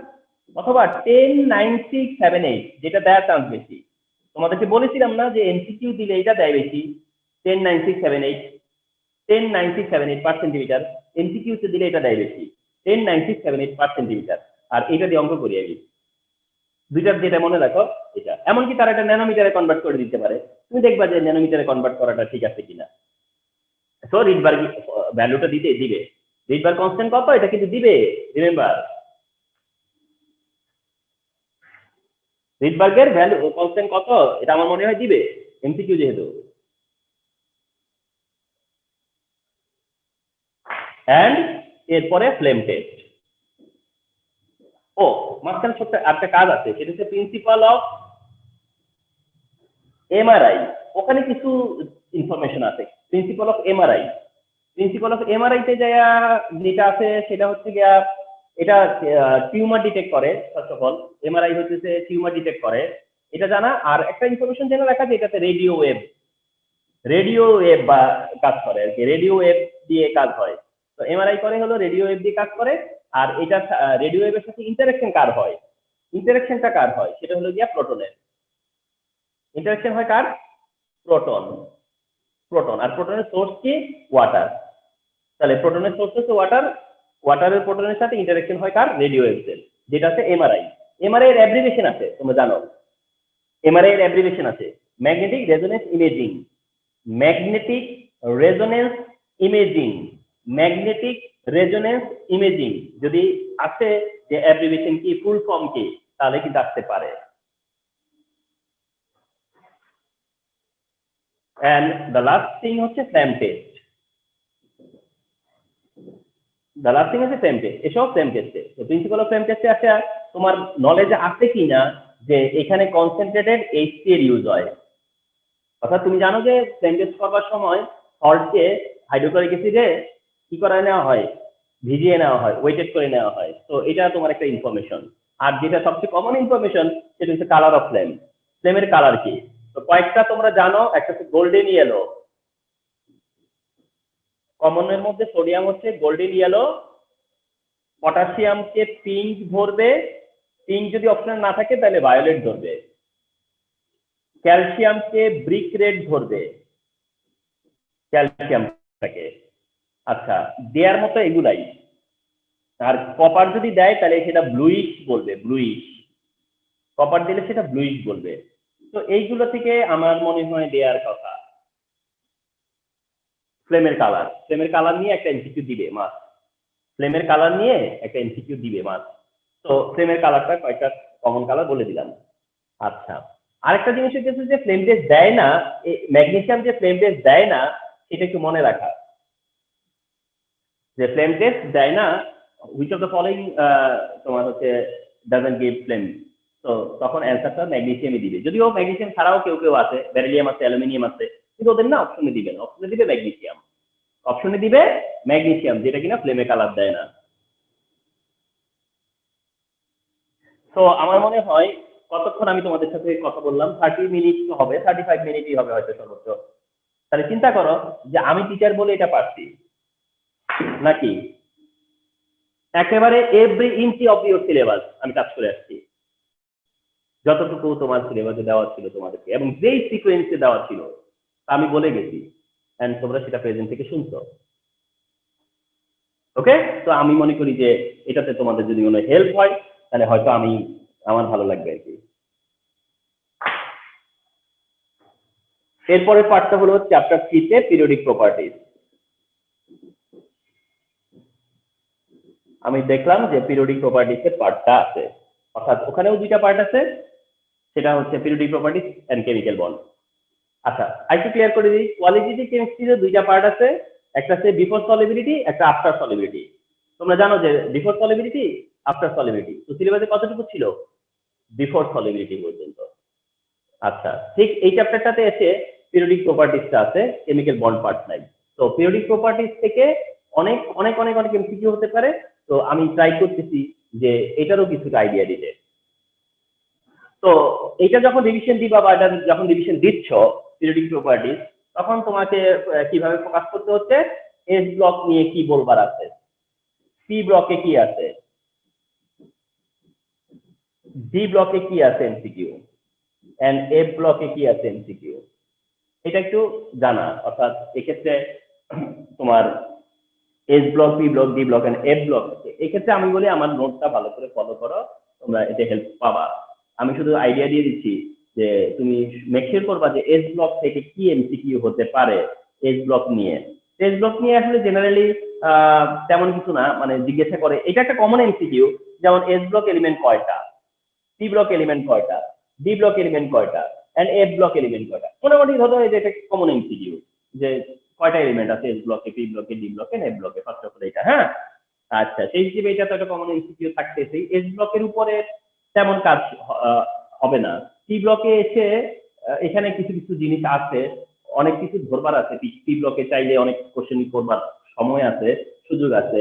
অথবা 109678, যেটা দেওয়ার চান্স বেশি। তোমাদেরকে বলেছিলাম না যে এমসিকিউ দিলে এটা দেয় বেশি, 109678, 109678 পার সেন্টিমিটার, এমসিকিউ তে দিলে এটা দেয় বেশি, 109678 পার সেন্টিমিটার। আর এটা দিয়ে অঙ্ক করি আমি, দুইটার যেটা মনে রাখো এটা। এমনকি তারা এটা ন্যানোমিটারে কনভার্ট করে দিতে পারে, তুমি দেখবা যে ন্যানোমিটারে কনভার্ট করাটা ঠিক আছে কিনা। সো রিডবার্গ ভ্যালুটা দিবে, রিডবার্গ কনস্ট্যান্ট কত এটা কিন্তু দিবে, রিমেম্বার। রিডবার্গের ভ্যালু কনস্ট্যান্ট কত এটা আমার মনে হয় দিবে, এমসিকিউ যেহেতু। এন্ড এরপরে ফ্লেম টেস্ট। ও মাঝখানে ছোট্ট একটা কাজ আছে, সেটা হচ্ছে প্রিন্সিপাল অফ এমআরআই। ওখানে কিছু ইনফরমেশন আছে। Principal of MRI, principal of MRI তে যা যেটা আছে সেটা হচ্ছে গিয়া এটা টিউমার ডিটেক্ট করে। ফার্স্ট অফ অল এমআরআই হচ্ছে টিউমার ডিটেক্ট করে, এটা জানা। আর একটা ইনফরমেশন জেনে রাখা যে এটাতে রেডিও ওয়েভ বা কাজ করে আর কি, রেডিও ওয়েভ দিয়ে কাজ হয়। তো এমআরআই করে হলো রেডিও ওয়েভ দিয়ে কাজ করে। আর এটা রেডিও ওয়েভের সাথে ইন্টারাকশনটা কার হয় সেটা হলো গিয়া প্রোটনের। ইন্টারাকশন হয় কার? প্রোটন। আর প্রোটনের সোর্স কি? ওয়াটার। তাহলে প্রোটনের সোর্স হচ্ছে ওয়াটার, ওয়াটারের প্রোটনের সাথে ইন্টারাকশন হয় কার? রেডিও ওয়েভের, যেটা আছে এমআরআই। এমআরআই এর অ্যাব্রিভিয়েশন আছে, তোমরা জানো এমআরআই এর অ্যাব্রিভিয়েশন আছে magnetic resonance imaging. Magnetic resonance imaging, magnetic resonance imaging যদি আছে যে অ্যাব্রিভিয়েশন কি, ফুল ফর্ম কি, তাহলে কিন্তু আসতে পারে। and the last thing হচ্ছে flame test. the last thing হচ্ছে ফ্ল্যাম টেস্ট। এসব ফ্ল্যাম টেস্টে, তো প্রিন্সিপাল অফ ফ্ল্যাম টেস্টে আছে তোমার নলেজে আছে কিনা যে এখানে কনসেন্ট্রেটেড এইচসি এর ইউজ হয়। অর্থাৎ তুমি জানো যে ফ্ল্যাম টেস্ট করবার সময় সল্টকে হাইড্রোক্লোরিক অ্যাসিডে কি করে নেওয়া হয়? ভিজিয়ে নেওয়া হয়, ওয়েটেড করে নেওয়া হয়। তো এটা তোমার একটা ইনফরমেশন। আর যেটা সবচেয়ে কমন ইনফরমেশন সেটা হচ্ছে কালার অফ ফ্লেম। ফ্লেমের কালার কি? তো কয়েকটা তোমরা জানো, একটা হচ্ছে গোল্ডেন ইয়েলো। কমনের মধ্যে সোডিয়াম হচ্ছে গোল্ডেন ইয়েলো, পটাশিয়ামকে পিঙ্ক ধরবে, পিঙ্ক যদি অপশন না থাকে তাহলে ভায়োলেট ধরবে, ক্যালসিয়ামকে ব্রিক রেড ধরবে, ক্যালসিয়ামটাকে। আচ্ছা, দেয়ার মতো এগুলাই। আর কপার যদি দেয় তাহলে সেটা ব্লুইশ বলবে, ব্লুইশ। কপার দিলে সেটা ব্লুইশ বলবে। তো এইগুলো থেকে আমার মনে হয় দেয়ার কথা। ফ্লেমের কালার নিয়ে একটা এমসিকিউ দিবে মাস, ফ্লেমের কালার নিয়ে একটা এমসিকিউ দিবে মাস। তো ফ্লেমের কালারটা কয়েকটা কমন কালার বলে দিলাম। আচ্ছা, আরেকটা জিনিস হচ্ছে যে ফ্লেম টেস্ট দেয় না, ম্যাগনেসিয়াম যে ফ্লেম টেস্ট দেয় না সেটা একটু মনে রাখা, যে ফ্লেম টেস্ট দেয় না, হুইচ অফ দ্য ফলোইং তোমার হচ্ছে ডাজন্ট গিভ ফ্লেম। তো তখন অ্যান্সারটা ম্যাগনেসিয়ামই দিবে। যদিও ম্যাগনেসিয়াম ছাড়াও কেউ আছে, বেরিলিয়াম আছে, অ্যালুমিনিয়াম আছে, কিন্তু ওদের না অপশনে দিবে না, অপশনে দিবে ম্যাগনেসিয়াম। অপশনে দিবে ম্যাগনেসিয়াম, যেটা কিনা ফ্লেমে কালার দেয় না। তো আমার মনে হয় কতক্ষণ আমি তোমাদের সাথে কথা বললাম? 30 মিনিট হবে, 35 মিনিটই হবে হয়তো সর্বোচ্চ। তাহলে চিন্তা করো যে আমি টিচার বলে এটা পারছি নাকি একেবারে every inch of your syllabus আমি টাচ করে আসছি, যতটুকু তোমার সিলেবাসে দেওয়া ছিল তোমাদেরকে, এবং যেই সিকোয়েন্সে দেওয়া ছিল আমি বলে গেছি, এন্ড তোমরা সেটা প্রেজেন্ট থেকে শুনছো। ওকে, তো আমি মনে করি যে এটাতে তোমাদের যদি কোনো হেল্প হয় তাহলে হয়তো আমার ভালো লাগবে আর কি। এরপরের পার্টটা হলো চ্যাপ্টার 3 তে পিরিয়ডিক প্রপার্টিজ। আমি দেখলাম যে পিরিয়ডিক প্রপার্টিজ এর পার্টটা আছে, অর্থাৎ ওখানেও দুইটা পার্ট আছে, সেটা হচ্ছে periodic properties and chemical bond. আচ্ছা, আরেকটু ক্লিয়ার করে দিই, কোয়ালিটেটিভ কেমিস্ট্রিতে দুইটা পার্ট আছে, একটা হচ্ছে বিফোর সলিবিলিটি, একটা আফটার সলিবিলিটি। তোমরা জানো যে বিফোর সলিবিলিটি, আফটার সলিবিলিটি। তো সিলেবাসে কতটুকু ছিল? বিফোর সলিবিলিটি পর্যন্ত। আচ্ছা, ঠিক এই চ্যাপ্টারটাতে এসে পিরিয়ডিক প্রপার্টিজটা আছে, কেমিক্যাল বন্ড পার্ট নাই। তো পিরিয়ডিক প্রপার্টিজ থেকে অনেক অনেক অনেক অনেক এমসিকিউ হতে পারে। তো আমি ট্রাই করতেছি যে এটারও কিছুটা আইডিয়া দিতে। তো এটা যখন রিভিশন দিবা বা এটা যখন রিভিশন দিচ্ছ পিরিয়ডিক প্রপার্টিজ, তখন তোমাকে কিভাবে ফোকাস করতে হচ্ছে? এস ব্লক নিয়ে কি বলবার আছে, সি ব্লকে কি আছে, ডি ব্লকে কি আছে এমসিকিউ, এন্ড এফ ব্লকে কি আছে এমসিকিউ, এটা একটু জানা। অর্থাৎ এক্ষেত্রে তোমার S block, B block, D block and F block, এক্ষেত্রে আমি বলি আমার নোটটা ভালো করে ফলো করো, তোমরা এতে হেল্প পাবা। আমি শুধু আইডিয়া দিয়ে দিচ্ছি যে তুমি মেক শিওর করবা যে এস ব্লক থেকে কি এমসিকিউ হতে পারে এস ব্লক নিয়ে। এস ব্লক নিয়ে আসলে জেনারেলি তেমন কিছু না, মানে জিজ্ঞাসা করে, এটা একটা কমন এমসিকিউ, যেমন এস ব্লক এলিমেন্ট কয়টা, সি ব্লক এলিমেন্ট কয়টা, ডি ব্লক এলিমেন্ট কয়টা, এন্ড এফ ব্লক এলিমেন্ট কয়টা। মোটামুটি ধরো এটা একটা কমন এমসিকিউ যে কয়টা এলিমেন্ট আছে এস ব্লকে, পি ব্লকে, ডি ব্লকে, এফ ব্লকে, ফার্স্ট অফ অল এটা। হ্যাঁ, আচ্ছা, সেই হিসেবে এটা তো একটা কমন এমসিকিউ থাকতেছেই। এস ব্লকের উপরে তেমন কাজ হবে না। সি ব্লকে এসে এখানে কিছু কিছু জিনিস আছে, অনেক কিছু ধরবার আছে। পি ব্লকে চাইলে অনেক কোশ্চেন করবার সময় আছে, সুযোগ আছে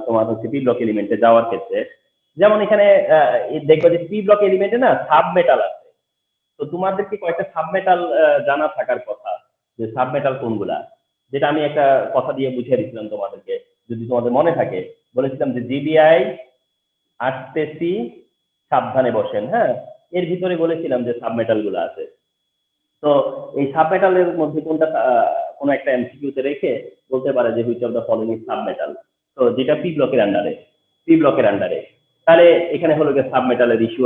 তোমার হচ্ছে পি ব্লক এলিমেন্টে যাওয়ার ক্ষেত্রে। যেমন এখানে দেখবে যে পি ব্লক এলিমেন্টে না সাব মেটাল আছে। তো তোমাদেরকে কয়েকটা সাব মেটাল জানা থাকার কথা, যে সাব মেটাল কোনগুলা, যেটা আমি একটা কথা দিয়ে বুঝিয়ে দিচ্ছিলাম তোমাদেরকে, যদি তোমাদের মনে থাকে। বলেছিলাম যে জিবিআই আসতেছি, সাবধানে বসেন। হ্যাঁ, এর ভিতরে বলেছিলাম যে সাব মেটাল গুলো আছে। তো এই সাব মেটালের মধ্যে কোনটা কোনো একটা এমসিকিউতে রেখে বলতে পারে যে which of the following is sub metal. তো যেটা পি ব্লকের আন্ডারে, তাহলে এখানে হলো যে সাব মেটালের ইস্যু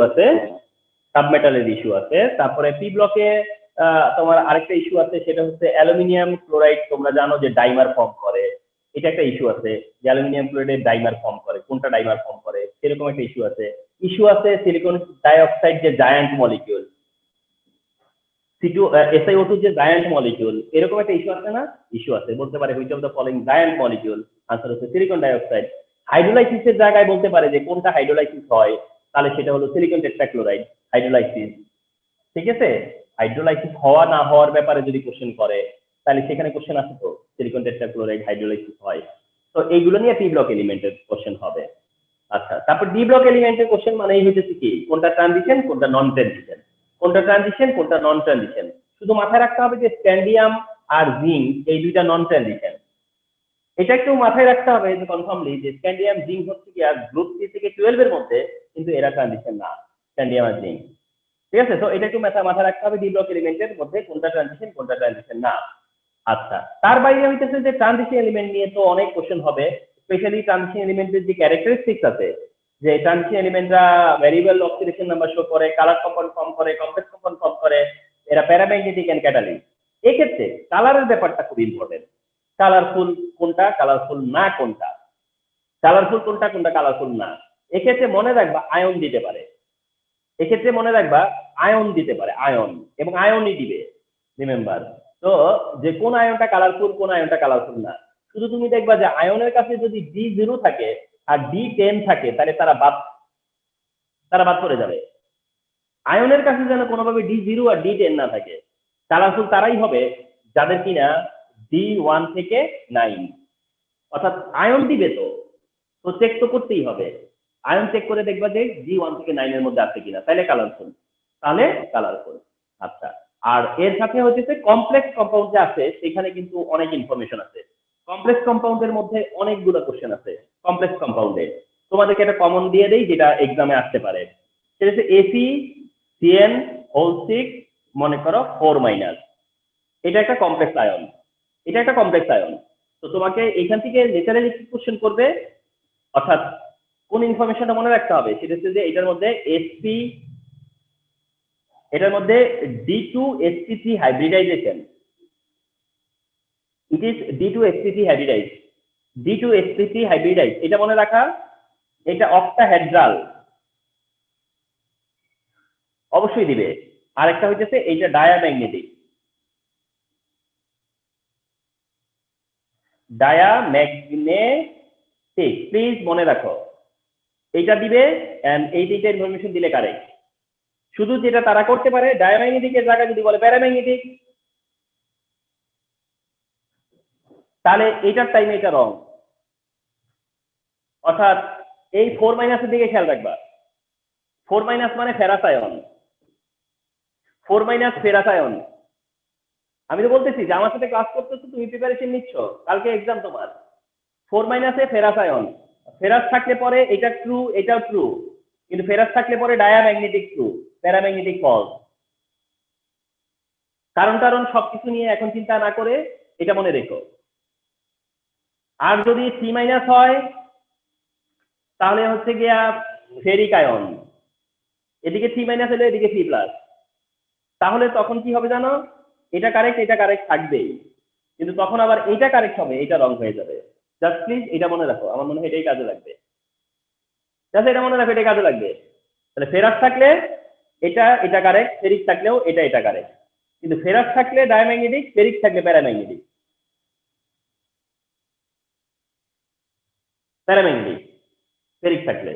আছে, তারপরে পি ব্লকে তোমার আরেকটা ইস্যু আছে, সেটা হচ্ছে অ্যালুমিনিয়াম ক্লোরাইড। তোমরা জানো যে ডাইমার ফর্ম করে, এটা একটা ইস্যু আছে যে অ্যালুমিনিয়াম ক্লোরাইড ডাইমার ফর্ম করে, কোনটা ডাইমার ফর্ম করে, সেরকম একটা ইস্যু আছে সিলিকন ডাইঅক্সাইড যে জায়ান্ট মলিকিউল, SiO2 যে জায়ান্ট মলিকিউল, এরকম একটা ইস্যু আছে। বলতে পারে which of the following giant molecule, answer হচ্ছে সিলিকন ডাইঅক্সাইড। হাইড্রোলাইসিসের জায়গায় বলতে পারে যে কোনটা হাইড্রোলাইসিস হয়, তাহলে সেটা হলো সিলিকন টেট্রাক্লোরাইড হাইড্রোলাইসিস। ঠিক আছে, হাইড্রোলাইসিস হওয়া না হওয়ার ব্যাপারে যদি কোশ্চেন করে, তাহলে সেখানে কোশ্চেন আছে তো সিলিকন টেট্রাক্লোরাইড হাইড্রোলাইসিস হয়। তো এইগুলো নিয়ে পি ব্লক এলিমেন্টের কোশ্চেন হবে। আচ্ছা, তারপর ডি ব্লক এলিমেন্টের কোশ্চেন মানেই হচ্ছে কি, কোনটা ট্রানজিশন কোনটা নন ট্রানজিশন, কোনটা নন ট্রানজিশন। শুধু মাথায় রাখতে হবে যে স্ক্যান্ডিয়াম আর জিঙ্ক এই দুইটা নন ট্রানজিশন। এটা একটু মাথায় রাখতে হবে যে কনফার্মলি যে স্ক্যান্ডিয়াম জিঙ্ক হচ্ছে কি আর গ্রুপ 3 থেকে 12 এর মধ্যে, কিন্তু এরা ট্রানজিশন না, স্ক্যান্ডিয়াম আর জিঙ্ক। ঠিক আছে, তো এটা একটু মাথায় রাখতে হবে ডি ব্লক এলিমেন্টের মধ্যে কোনটা ট্রানজিশন না। আচ্ছা, তার বাইরে হইতেছে যে ট্রানজিশন এলিমেন্ট নিয়ে তো অনেক কোশ্চেন হবে, স্পেশালি ট্রানজিশন এলিমেন্টের যে ক্যারেক্টারিস্টিক্স আছে, যে ট্রানজিশন এলিমেন্টরা ভ্যারিয়েবল অক্সিডেশন নাম্বার শো করে, কালার কম্পাউন্ড ফর্ম করে, কমপ্লেক্স কম্পাউন্ড ফর্ম করে, এরা প্যারাম্যাগনেটিক এন্ড ক্যাটালিস্ট। এক্ষেত্রে কালারের ব্যাপারটা খুব ইম্পর্টেন্ট। কালারফুল কোনটা, কালারফুল না কোনটা, কালারফুল না। এক্ষেত্রে মনে রাখবা আয়ন দিতে পারে, আয়ন, এবং আয়নই দিবে, রিমেম্বার। তো যে কোন আয়নটা কালারফুল, কোন আয়নটা কালারফুল না, শুধু তুমি দেখবা যে আয়নের কাছে যদি D0 থাকে আর D10 থাকে, তাহলে তারা বাদ পড়ে যাবে। আয়নের কাছে যেন কোনোভাবে D0 আর D10 না থাকে। কালারফুল তারাই হবে যাদের কিনা D1 থেকে 9, অর্থাৎ আয়ন দিবে তো চেক তো করতেই হবে। আয়ন চেক করে দেখবা যে D1 থেকে 9 এর মধ্যে আছে কিনা, তাহলে কালারফুল। আচ্ছা, আর এর সাথে হচ্ছে কমপ্লেক্স কম্পাউন্ড যে আছে, সেখানে কিন্তু অনেক ইনফরমেশন আছে। কমপ্লেক্স কম্পাউন্ডের মধ্যে অনেকগুলো কোশ্চেন আছে। কমপ্লেক্স কম্পাউন্ডে তোমাদেরকে একটা কমন দিয়ে দেই, যেটা এক্সামে আসতে পারে, সেটা হচ্ছে ACCN6, মনে করো 4-। এটা একটা কমপ্লেক্স আয়ন। তো তোমাকে এখান থেকে ন্যাচারালি কি কোশ্চেন করবে, অর্থাৎ কোন ইনফরমেশনটা মনে রাখতে হবে, সেটা হচ্ছে যে এটার মধ্যে D2sp3 hybridization, it is D2sp3 hybridise, এটা মনে রাখা। এটা অক্টাহেড্রাল অবশ্যই দিবে। আরেকটা হইতেছে এইটা ডায়াম্যাগনেটিক, প্লিজ মনে রাখো, এইটা দিবে। এই তিনটা ইনফরমেশন দিলে কারেক্ট। শুধু যেটা তারা করতে পারে, ডায়াম্যাগনেটিকের জায়গায় যদি বলে প্যারাম্যাগনেটিক, তাহলে এইটার টাইমে এটা রং। অর্থাৎ এই 4- এর দিকে খেয়াল রাখবা। 4- মানে ফেরাস আয়ন, 4- ফেরাস আয়ন। আমি তো বলতেছি যে আমার সাথে ক্লাস করতেছো, তুমি প্রিপারেশন নিচ্ছ, কালকে এক্সাম তোমার। 4- ফেরাস আয়ন, ফেরাস থাকলে পরে এটা ট্রু, এটাও ট্রু, কিন্তু ফেরাস থাকলে পরে ডায়াম্যাগনেটিক ট্রু, প্যারাম্যাগনেটিক ফলস। কারণ সবকিছু নিয়ে এখন চিন্তা না করে এটা মনে রেখো। আর যদি C- হয়, তাহলে হচ্ছে গিয়া ফেরিক আয়ন, এদিকে C- হলে এদিকে C+। তাহলে তখন কি হবে জানো, এটা কারেক্ট থাকবেই, কিন্তু তখন আবার এটা কারেক্ট হবে, এটা রং হয়ে যাবে। জাস্ট প্লিজ এটা মনে রাখো, আমার মনে হয় এটাই কাজে লাগবে। তাহলে ফেরাস থাকলে এটা কারেক্ট, ফেরিক থাকলেও এটা কারেক্ট, কিন্তু ফেরাস থাকলে ডায়াম্যাগনেটিক, ফেরিক থাকলে প্যারাম্যাগনেটিক, ফেরিক থাকলে।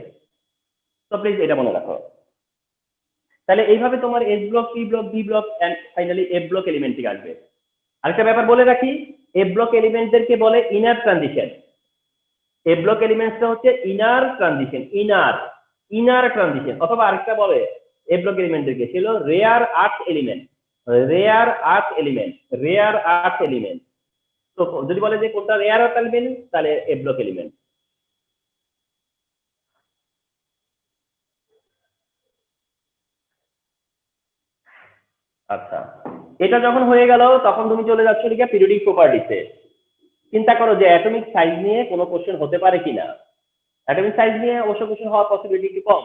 তো প্লিজ এটা মনে রাখো। তাহলে এইভাবে তোমার S block, P block, B block and finally F block element থেকে আসবে। আরেকটা ব্যাপার বলে রাখি, এফ ব্লক এলিমেন্টদেরকে বলে ইনার ট্রানজিশন। এফ ব্লক এলিমেন্টসটা হচ্ছে ইনার ট্রানজিশন, ইনার ট্রানজিশন, অথবা আরেকটা বলে এফ ব্লক এলিমেন্টদেরকে ছিল rare earth element, rare earth element, rare earth element. তো যদি বলে যে কোনটা রেয়ার আর্থ এলিমেন্ট, তাহলে এফ ব্লক এলিমেন্ট। আচ্ছা, এটা যখন হয়ে গেল তখন তুমি চলে যাচ্ছ লিখে পিরিয়ডিক প্রপার্টিতে। চিন্তা করো যে অ্যাটমিক সাইজ নিয়ে কোনো কোশ্চেন হতে পারে কিনা। অ্যাটমিক সাইজ নিয়ে অবশ্য কোশ্চেন হওয়ার পসিবিলিটি একটু কম।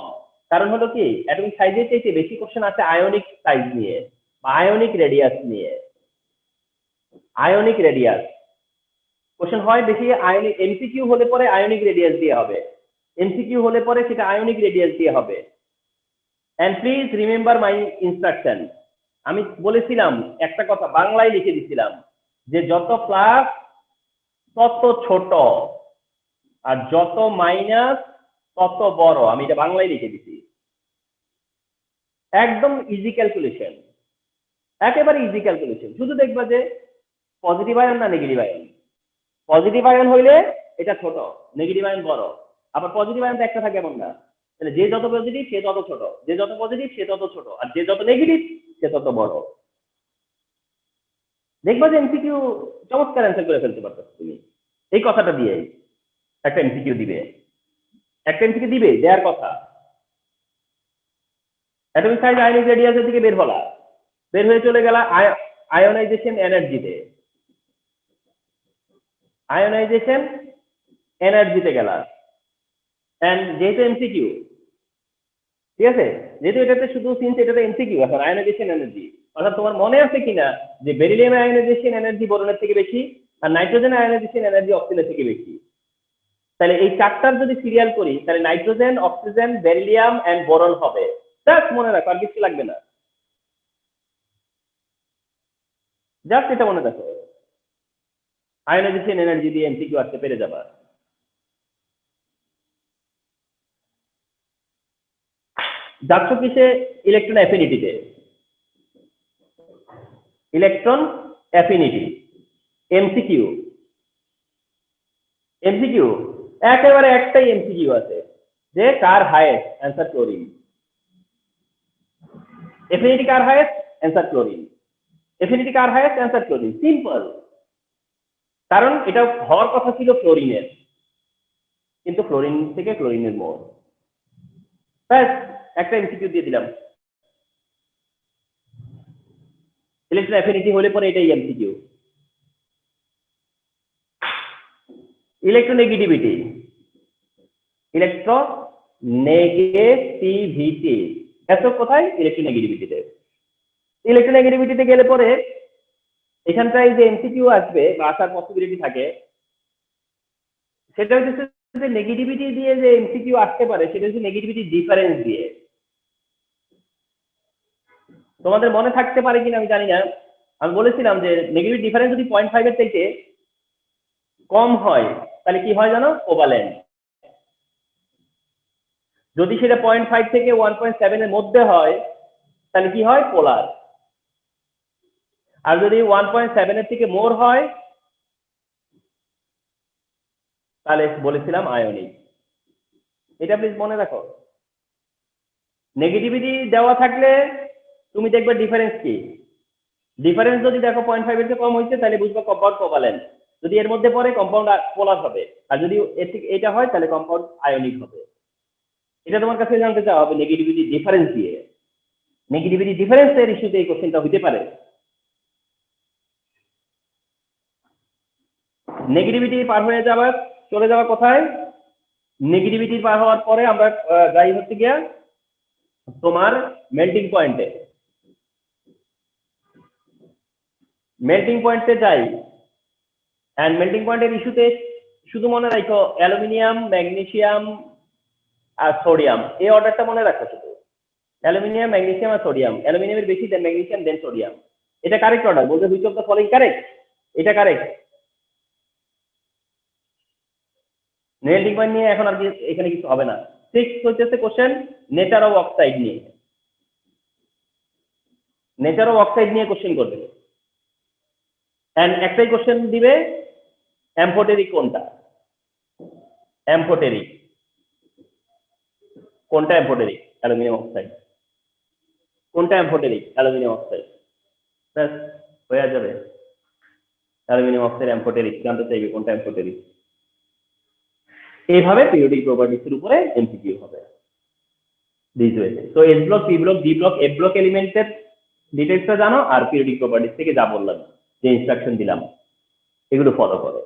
কারণ হলো কি, অ্যাটমিক সাইজের চাইতে বেশি কোশ্চেন আছে আয়নিক সাইজ নিয়ে বা আয়নিক রেডিয়াস নিয়ে। আয়নিক রেডিয়াস কোশ্চেন হয় বেশি আয়নিক, এমসিকিউ হলে পরে আয়নিক রেডিয়াস দিয়ে হবে, এমসিকিউ হলে পরে সেটা আয়নিক রেডিয়াস দিয়ে হবে। And please remember my instruction. আমি বলেছিলাম একটা কথা বাংলায় লিখে দিছিলাম যে যত প্লাস তত ছোট আর যত মাইনাস তত বড়। আমি এটা বাংলায় লিখে দিছি, একদম ইজি ক্যালকুলেশন, একেবারে ইজি ক্যালকুলেশন। শুধু দেখবা যে পজিটিভ আয়ন না নেগেটিভ আয়ন। পজিটিভ আয়ন হইলে এটা ছোট, নেগেটিভ আয়ন বড়। আবার পজিটিভ আয়ন তো একটা থাকে এমন না, তাহলে যে যত পজিটিভ সে তত ছোট, যে যত পজিটিভ সে তত ছোট, আর যে যত নেগেটিভ সে তত বড়। দেখবা যে এমসিকিউ চমৎকার অ্যান্সার করে ফেলতে পারতো তুমি এই কথাটা দিয়ে। একটা এমসিকিউ দিবে, একটা এমসিকিউ দিবে দেওয়ার কথা, অ্যাটমিক সাইজ আয়নিক রেডিয়াসের দিকে বের হলা, বের হয়ে চলে গেলা আয়োনাইজেশন এনার্জিতে, আয়োনাইজেশন এনার্জিতে গেলা। এন্ড যেহেতু এমসিকিউ, ঠিক আছে, যেহেতু এটাতে শুধু সিন্স এটাতে এমসিকিউ, এখন আয়োনাইজেশন এনার্জি, অর্থাৎ তোমার মনে আছে কিনা যে বেরিলিয়াম আয়োনাইজেশন এনার্জি বোরনের থেকে বেশি আর নাইট্রোজেন আয়োনাইজেশন এনার্জি অক্সিজেনের থেকে বেশি। তাহলে এই চারটার যদি সিরিয়াল করি তাহলে nitrogen, oxygen, beryllium and boron হবে। জাস্ট মনে রাখো, আর কিছু লাগবে না, জাস্ট এটা মনে রাখো। আয়োনাইজেশন এনার্জি দিয়ে এমসিকিউ আসতে পেরে যাবা। যাচ্ছ কিসে? ইলেকট্রন অ্যাফিনিটিতে। ইলেকট্রন অ্যাফিনিটি এমসিকিউ, এমসিকিউ একেবারে একটাই এমসিকিউ আছে যে কার হাইয়েস্ট, অ্যান্সার ক্লোরিন। এফিনিটি কার হাইয়েস্ট, অ্যান্সার ক্লোরিন। এফিনিটি কার হাইয়েস্ট, অ্যান্সার ক্লোরিন। সিম্পল, কারণ এটা হওয়ার কথা ছিল ফ্লোরিনের, কিন্তু ফ্লোরিন থেকে ক্লোরিনের মোর। ব্যাস, একটা এমসিকিউ দিয়ে দিলাম। ইলেকট্রন অ্যাফিনিটি হলে পরে এটাই এমসিকিউ। ইলেকট্রোনেগেটিভিটি, ইলেকট্রোনেগেটিভিটি এত কোথায়? ইলেকট্রোনেগেটিভিটিতে। ইলেকট্রোনেগেটিভিটিতে গেলে পরে এখানটায় যে এমসিকিউ আসবে বা আসার পসিবিলিটি থাকে সেটা হচ্ছে যে নেগেটিভিটি দিয়ে যে এমসিকিউ আসতে পারে সেটা হচ্ছে নেগেটিভিটি ডিফারেন্স দিয়ে। তোমাদের মনে থাকতে পারে কিনা আমি জানি না, আমি বলেছিলাম যে নেগেটিভ ডিফারেন্স যদি 0.5 এর থেকে কম হয় তাহলে কি হয় জানো? কোভালেন্ট। যদি সেটা 0.5 থেকে 1.7 এর মধ্যে হয় তাহলে কি হয়? পোলার। আর যদি 1.7 এর থেকে মোর হয় তাহলে বলেছিলাম আয়নিক। এটা প্লিজ মনে রাখো। নেগেটিভিটি দেওয়া থাকলে তুমি দেখবে ডিফারেন্স কি, ডিফারেন্স যদি দেখো 0.5 এর থেকে কম হয়েছে তাহলে বুঝবা কম্পাউন্ড কোভালেন্ট, যদি এর মধ্যে পড়ে কম্পাউন্ড পোলার হবে, আর যদি এর থেকে এটা হয় তাহলে কম্পাউন্ড আয়নিক হবে। এটা তোমার কাছে জানতে চাওয়া হবে নেগেটিভিটি ডিফারেন্স দিয়ে। নেগেটিভিটি ডিফারেন্স এর ইস্যুতে এই কোশ্চেনটা হতে পারে। নেগেটিভিটি পার হয়ে যাবার, চলে যাওয়া কোথায়? নেগেটিভিটি পার হওয়ার পরে আমরা যাই হচ্ছে গিয়া তোমার মেল্টিং পয়েন্টে। মেল্টিং পয়েন্টে যাই, এন্ড মেল্টিং পয়েন্টের ইস্যুতে শুধু মনে রাখো অ্যালুমিনিয়াম, ম্যাগনেসিয়াম আর সোডিয়াম, এই অর্ডারটা মনে রাখো শুধু। অ্যালুমিনিয়াম, ম্যাগনেসিয়াম আর সোডিয়াম, অ্যালুমিনিয়ামের বেশি দেন ম্যাগনেসিয়াম দেন সোডিয়াম। এটা কারেক্ট অর্ডার, বলতে which of the following correct? এটা কারেক্ট। মেল্টিং পয়েন্ট নিয়ে এখন আর এখানে কিছু হবে না। 6 হচ্ছে কোশ্চেন নেচার অফ অক্সাইড নিয়ে। নেচার অফ অক্সাইড নিয়ে কোশ্চেন করবে, এন্ড একটাই কোশ্চেন দিবে অ্যাম্ফোটেরিক কোনটা, অ্যাম্ফোটেরিক কোনটা, অ্যাম্ফোটেরিক অ্যালুমিনিয়াম অক্সাইড, কোনটা অ্যাম্ফোটেরিক অ্যালুমিনিয়াম অক্সাইড, ব্যাস হয়ে যাবে। অ্যালুমিনিয়াম অক্সাইড অ্যাম্ফোটেরিক জানতে চাইবে কোনটা অ্যাম্ফোটেরিক। এইভাবে পিরিয়ডিক প্রপার্টিজের উপরে এমসিকিউ হবে দিস ওয়েতে। তো S block, P block, D block, F block এলিমেন্টের ডিটেইলসটা জানো, আর পিরিয়ডিক প্রপার্টিজ থেকে যা বললাম, যে ইনস্ট্রাকশন দিলাম, এগুলো ফলো করো।